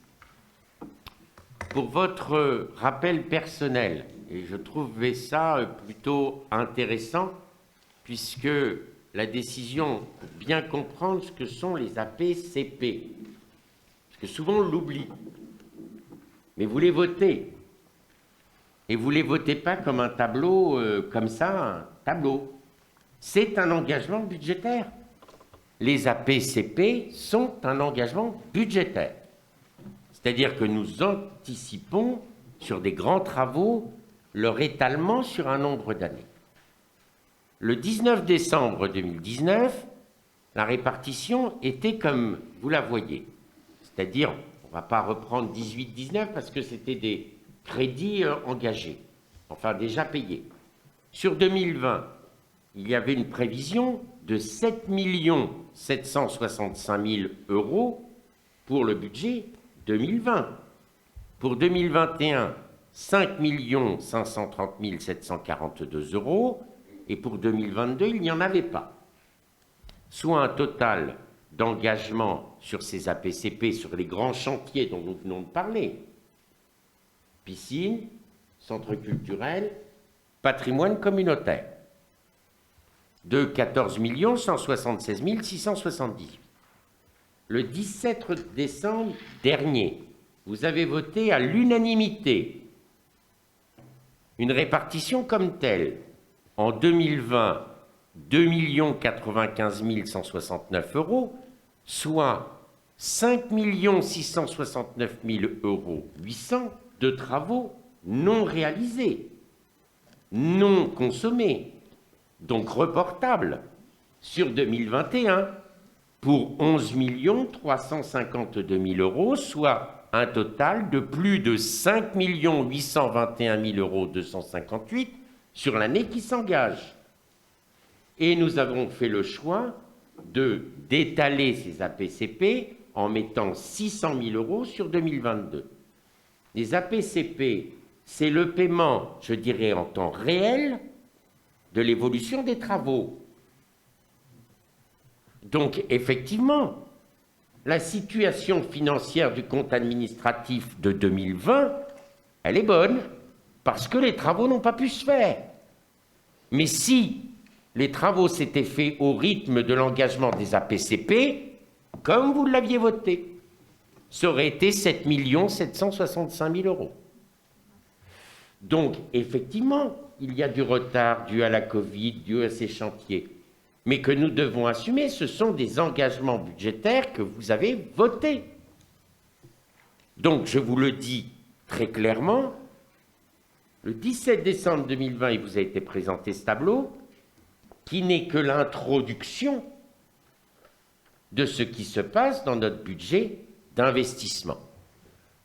Pour votre rappel personnel, et je trouvais ça plutôt intéressant, puisque la décision, pour bien comprendre ce que sont les APCP, parce que souvent on l'oublie, mais vous les votez. Et vous ne les votez pas comme un tableau, comme ça, un tableau. C'est un engagement budgétaire. Les APCP sont un engagement budgétaire. C'est-à-dire que nous anticipons sur des grands travaux leur étalement sur un nombre d'années. Le 19 décembre 2019, la répartition était comme vous la voyez. C'est-à-dire, on ne va pas reprendre 18-19 parce que c'était des crédits engagés, enfin déjà payés. Sur 2020, il y avait une prévision de 7 765 000 € pour le budget 2020. Pour 2021, 5 530 742 €, et pour 2022, il n'y en avait pas. Soit un total d'engagement sur ces APCP, sur les grands chantiers dont nous venons de parler, piscine, centre culturel, patrimoine communautaire, de 14 176 678. Le 17 décembre dernier, vous avez voté à l'unanimité une répartition comme telle. En 2020, 2 95 169 €, soit 5 669 800 € de travaux non réalisés, non consommés, donc reportables, sur 2021, pour 11 352 000 €, soit un total de plus de 5 821 258 € sur l'année qui s'engage. Et nous avons fait le choix d'étaler ces APCP en mettant 600 000 euros sur 2022. Les APCP, c'est le paiement, je dirais, en temps réel de l'évolution des travaux. Donc, effectivement, la situation financière du compte administratif de 2020, elle est bonne, parce que les travaux n'ont pas pu se faire. Mais si les travaux s'étaient faits au rythme de l'engagement des APCP, comme vous l'aviez voté, ça aurait été 7 765 000 euros. Donc, effectivement, il y a du retard dû à la Covid, dû à ces chantiers. Mais que nous devons assumer, ce sont des engagements budgétaires que vous avez votés. Donc, je vous le dis très clairement, le 17 décembre 2020, il vous a été présenté ce tableau, qui n'est que l'introduction de ce qui se passe dans notre budget d'investissement.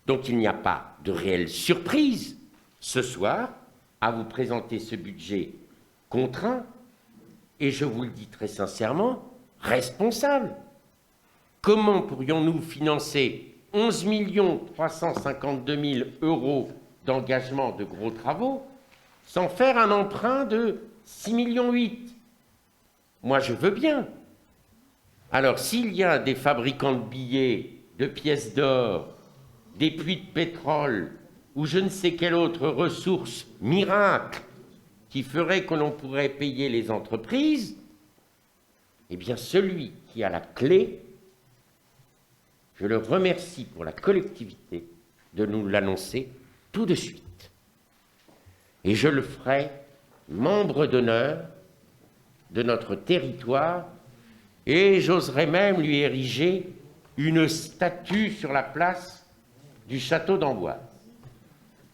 Donc, il n'y a pas de réelle surprise ce soir à vous présenter ce budget contraint, et je vous le dis très sincèrement, responsable. Comment pourrions-nous financer 11 352 000 euros d'engagement de gros travaux sans faire un emprunt de 6,8 millions? Moi, je veux bien. Alors, s'il y a des fabricants de billets, de pièces d'or, des puits de pétrole ou je ne sais quelle autre ressource miracle qui ferait que l'on pourrait payer les entreprises, eh bien, celui qui a la clé, je le remercie pour la collectivité de nous l'annoncer tout de suite. Et je le ferai membre d'honneur de notre territoire et j'oserais même lui ériger une statue sur la place du château d'Amboise.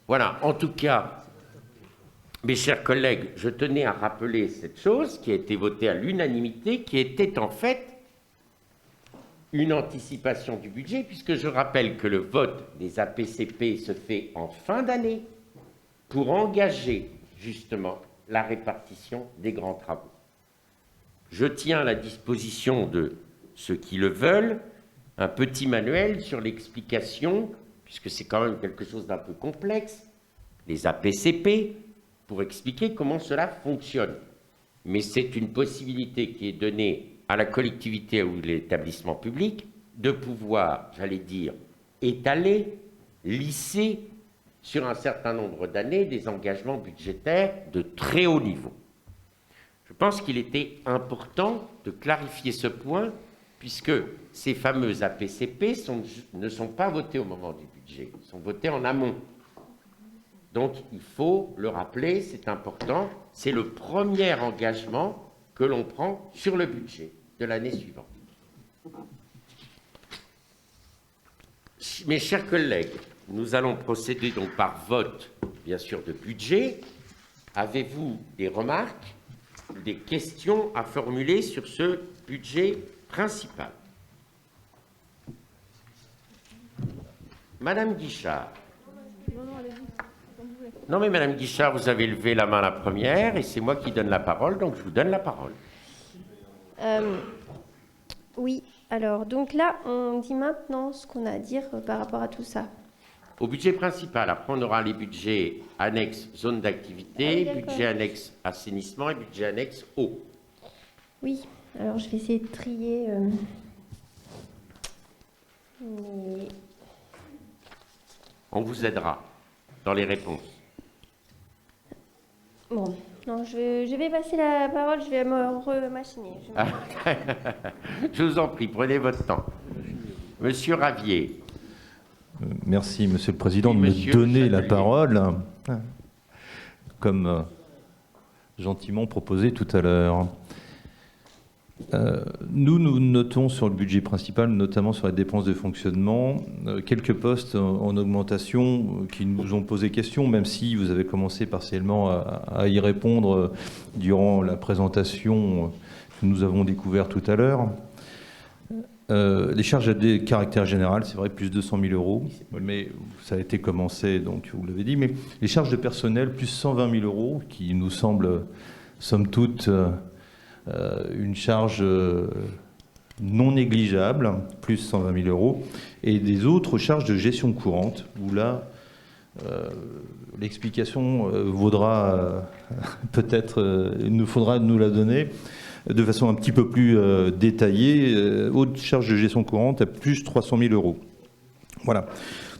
Voilà, en tout cas, mes chers collègues, je tenais à rappeler cette chose qui a été votée à l'unanimité, qui était en fait une anticipation du budget, puisque je rappelle que le vote des APCP se fait en fin d'année pour engager justement la répartition des grands travaux. Je tiens à la disposition de ceux qui le veulent un petit manuel sur l'explication, puisque c'est quand même quelque chose d'un peu complexe, les APCP, pour expliquer comment cela fonctionne. Mais c'est une possibilité qui est donnée à la collectivité ou l'établissement public de pouvoir, j'allais dire, étaler, lisser sur un certain nombre d'années des engagements budgétaires de très haut niveau. Je pense qu'il était important de clarifier ce point, puisque ces fameux APCP ne sont pas votés au moment du budget, ils sont votés en amont. Donc, il faut le rappeler, c'est important, c'est le premier engagement que l'on prend sur le budget de l'année suivante. Mes chers collègues, nous allons procéder donc par vote, bien sûr, de budget. Avez-vous des remarques, des questions à formuler sur ce budget principal? Madame Guichard. Non, mais Madame Guichard, vous avez levé la main la première et c'est moi qui donne la parole, donc je vous donne la parole. Oui, alors, donc là, on dit maintenant ce qu'on a à dire par rapport à tout ça. Au budget principal, après on aura les budgets annexes zone d'activité, budget annexe assainissement et budget annexe eau. Oui, alors je vais essayer de trier. Mais... On vous aidera dans les réponses. Bon, non, je vais passer la parole, je vais me remachiner. Je vous en prie, prenez votre temps. Monsieur Ravier. Merci, Monsieur le Président, Oui, de me monsieur donner la Châtelier. parole, comme gentiment proposé tout à l'heure. Nous notons sur le budget principal, notamment sur les dépenses de fonctionnement, quelques postes en augmentation qui nous ont posé question, même si vous avez commencé partiellement à y répondre durant la présentation que nous avons découvert tout à l'heure. Les charges à des caractères général, c'est vrai, plus 200 000 euros, mais ça a été commencé, donc vous l'avez dit. Mais les charges de personnel, plus 120 000 euros, qui nous semble, somme toute, une charge non négligeables, plus 120 000 euros, et des autres charges de gestion courante, où là, l'explication vaudra peut-être, il nous faudra nous la donner de façon un petit peu plus détaillée. Autres charges de gestion courante à plus 300 000 euros. Voilà.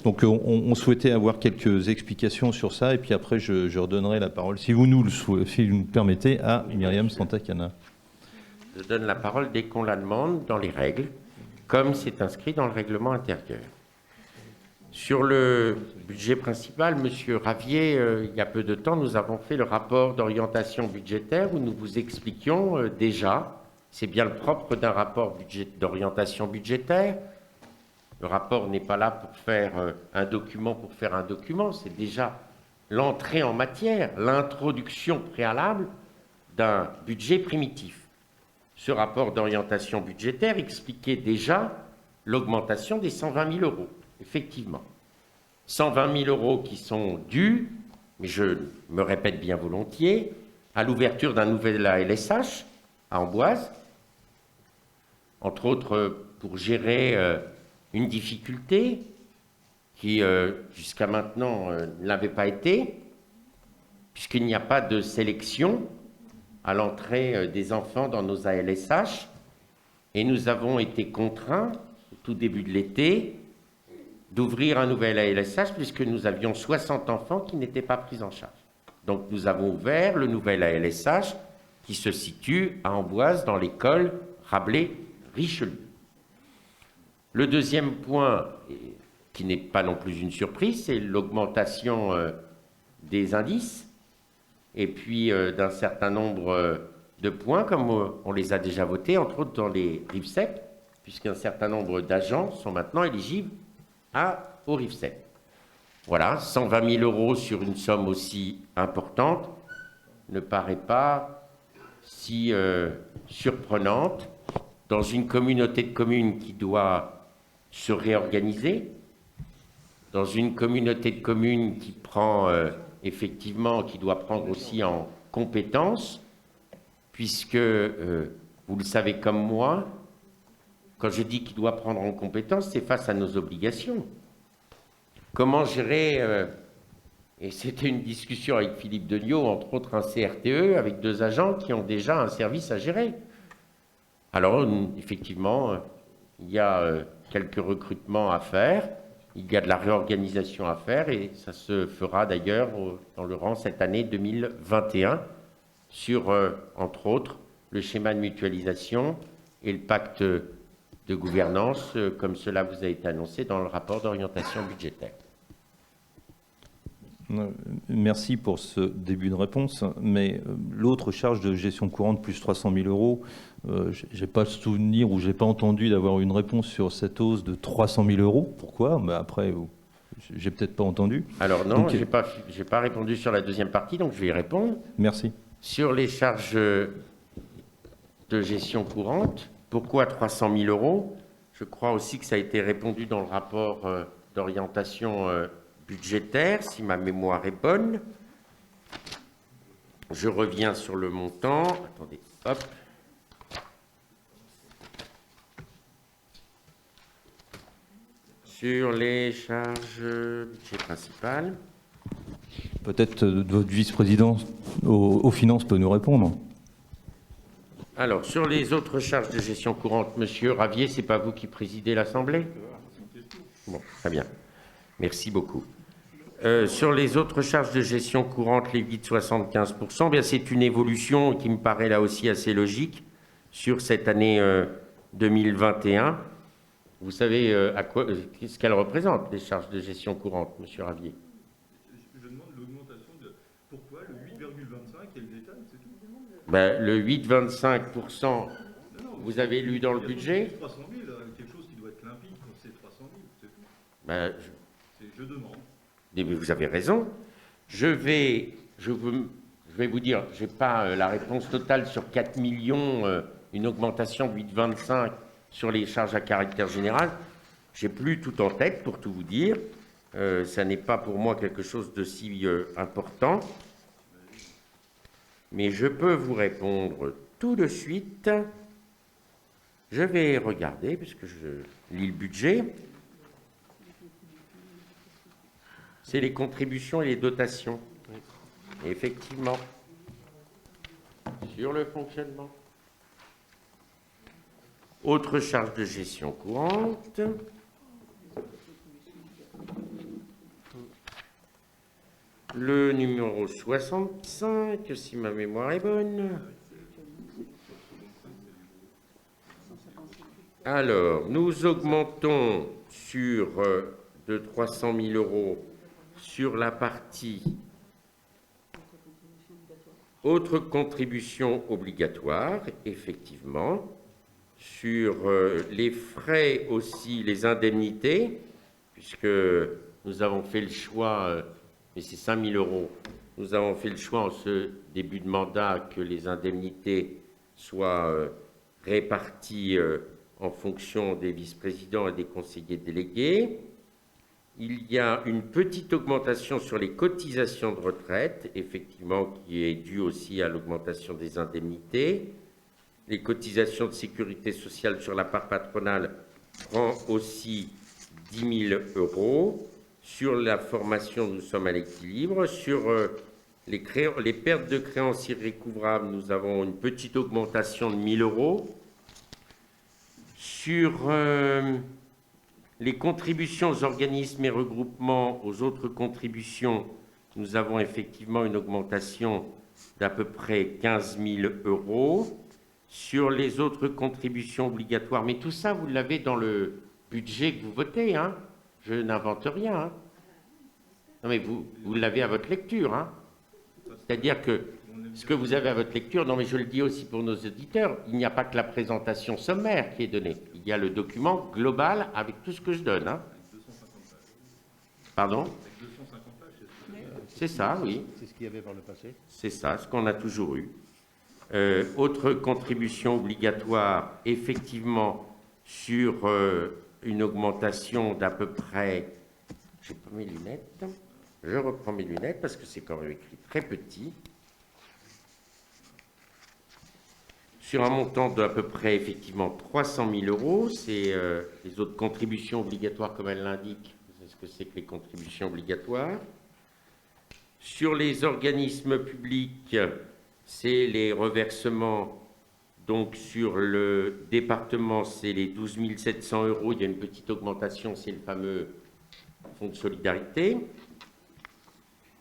Donc on souhaitait avoir quelques explications sur ça, et puis après je redonnerai la parole, si vous nous le permettez, à Myriam Santacana. Je donne la parole dès qu'on la demande dans les règles, comme c'est inscrit dans le règlement intérieur. Sur le budget principal, Monsieur Ravier, il y a peu de temps, nous avons fait le rapport d'orientation budgétaire où nous vous expliquions déjà, c'est bien le propre d'un rapport d'orientation budgétaire. Le rapport n'est pas là pour faire un document, c'est déjà l'entrée en matière, l'introduction préalable d'un budget primitif. Ce rapport d'orientation budgétaire expliquait déjà l'augmentation des 120 000 euros, effectivement. 120 000 euros qui sont dus, mais je me répète bien volontiers, à l'ouverture d'un nouvel ALSH à Amboise, entre autres pour gérer une difficulté qui, jusqu'à maintenant, ne l'avait pas été, puisqu'il n'y a pas de sélection à l'entrée des enfants dans nos ALSH, et nous avons été contraints, au tout début de l'été, d'ouvrir un nouvel ALSH, puisque nous avions 60 enfants qui n'étaient pas pris en charge. Donc nous avons ouvert le nouvel ALSH qui se situe à Amboise, dans l'école Rabelais-Richelieu. Le deuxième point, qui n'est pas non plus une surprise, c'est l'augmentation des indices, et puis d'un certain nombre de points, comme on les a déjà votés, entre autres dans les RIFSEP, puisqu'un certain nombre d'agents sont maintenant éligibles au RIFSEP. Voilà, 120 000 euros sur une somme aussi importante ne paraît pas si surprenante dans une communauté de communes qui doit se réorganiser, dans une communauté de communes qui prend effectivement, qui doit prendre aussi en compétences, puisque, vous le savez comme moi, quand je dis qu'il doit prendre en compétence, c'est face à nos obligations. Comment gérer, et c'était une discussion avec Philippe Deniau, entre autres un CRTE, avec 2 agents qui ont déjà un service à gérer. Alors, effectivement, il y a quelques recrutements à faire, il y a de la réorganisation à faire, et ça se fera d'ailleurs dans le rang cette année 2021, sur, entre autres, le schéma de mutualisation et le pacte de gouvernance, comme cela vous a été annoncé dans le rapport d'orientation budgétaire. Merci pour ce début de réponse, mais l'autre charge de gestion courante, plus 300 000 euros, je n'ai pas le souvenir ou je n'ai pas entendu d'avoir une réponse sur cette hausse de 300 000 euros. Pourquoi? Après, j'ai peut-être pas entendu. Alors non, je n'ai pas répondu sur la deuxième partie, donc je vais y répondre. Merci. Sur les charges de gestion courante, pourquoi 300 000 euros? Je crois aussi que ça a été répondu dans le rapport d'orientation budgétaire, si ma mémoire est bonne. Je reviens sur le montant. Attendez, hop. Sur les charges budget principales. Peut-être votre vice-président aux finances peut nous répondre. Alors, sur les autres charges de gestion courante, Monsieur Ravier, c'est pas vous qui présidez l'Assemblée? Bon, très bien. Merci beaucoup. Sur les autres charges de gestion courante, les 8,75%, bien c'est une évolution qui me paraît là aussi assez logique sur cette année 2021. Vous savez qu'est-ce qu'elles représentent, les charges de gestion courante, Monsieur Ravier? Je demande l'augmentation de... Pourquoi le 8,25 et le détail, c'est tout? Ben, le 8,25%, vous avez lu dans le budget? 300 000, quelque chose qui doit être limpide, c'est 300 000, c'est tout. Ben, Je demande. Mais vous avez raison. Je vais vous dire, je n'ai pas la réponse totale sur 4 millions, une augmentation de 8,25 sur les charges à caractère général. Je n'ai plus tout en tête, pour tout vous dire. Ça n'est pas pour moi quelque chose de si important. Mais je peux vous répondre tout de suite Je vais regarder, puisque je lis le budget. C'est les contributions et les dotations. Et effectivement, sur le fonctionnement. Autre charge de gestion courante. Le numéro 65, si ma mémoire est bonne. Alors, nous augmentons de 300 000 euros sur la partie autres contributions obligatoires, effectivement, sur les frais aussi, les indemnités, puisque nous avons fait le choix, mais c'est 5 000 euros, nous avons fait le choix en ce début de mandat que les indemnités soient réparties en fonction des vice-présidents et des conseillers délégués. Il y a une petite augmentation sur les cotisations de retraite, effectivement, qui est due aussi à l'augmentation des indemnités. Les cotisations de sécurité sociale sur la part patronale prend aussi 10 000 euros. Sur la formation, nous sommes à l'équilibre. Sur les pertes de créances irrécouvrables, nous avons une petite augmentation de 1 000 euros. Sur les contributions aux organismes et regroupements, aux autres contributions, nous avons effectivement une augmentation d'à peu près 15 000 euros. Sur les autres contributions obligatoires, mais tout ça, vous l'avez dans le budget que vous votez, hein. Je n'invente rien. Hein. Non, mais vous l'avez à votre lecture. Hein. C'est-à-dire que ce que vous avez à votre lecture, non, mais je le dis aussi pour nos auditeurs, il n'y a pas que la présentation sommaire qui est donnée. Il y a le document global avec tout ce que je donne. Hein. Pardon ? C'est ça, oui. C'est ce qu'il y avait par le passé. C'est ça, ce qu'on a toujours eu. Autre contribution obligatoire, effectivement, sur une augmentation d'à peu près... Je n'ai pas mes lunettes. Je reprends mes lunettes parce que c'est quand même écrit très petit. Sur un montant d'à peu près, effectivement, 300 000 euros. C'est les autres contributions obligatoires, comme elle l'indique. C'est ce que c'est que les contributions obligatoires. Sur les organismes publics, c'est les reversements. Donc, sur le département, c'est les 12 700 euros. Il y a une petite augmentation, c'est le fameux fonds de solidarité.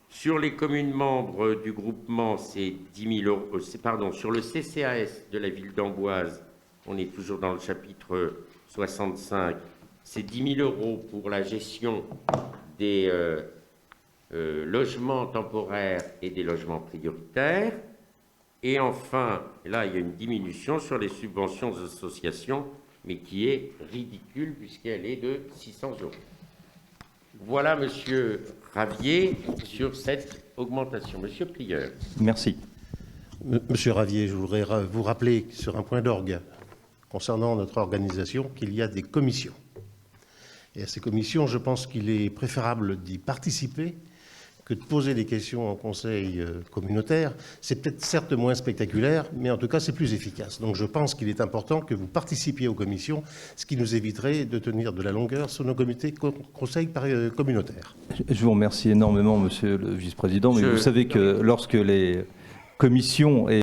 Sur les communes membres du groupement, c'est 10 000 euros. Pardon, sur le CCAS de la ville d'Amboise, on est toujours dans le chapitre 65, c'est 10 000 euros pour la gestion des logements temporaires et des logements prioritaires. Et enfin, là, il y a une diminution sur les subventions aux associations, mais qui est ridicule puisqu'elle est de 600 euros. Voilà, Monsieur Ravier, sur cette augmentation. Monsieur Prieur. Merci. Monsieur Ravier, je voudrais vous rappeler sur un point d'orgue concernant notre organisation qu'il y a des commissions. Et à ces commissions, je pense qu'il est préférable d'y participer que de poser des questions en conseil communautaire. C'est peut-être certes moins spectaculaire, mais en tout cas, c'est plus efficace. Donc je pense qu'il est important que vous participiez aux commissions, ce qui nous éviterait de tenir de la longueur sur nos comités conseils communautaires. Je vous remercie énormément, monsieur le vice-président, mais vous savez que lorsque les commissions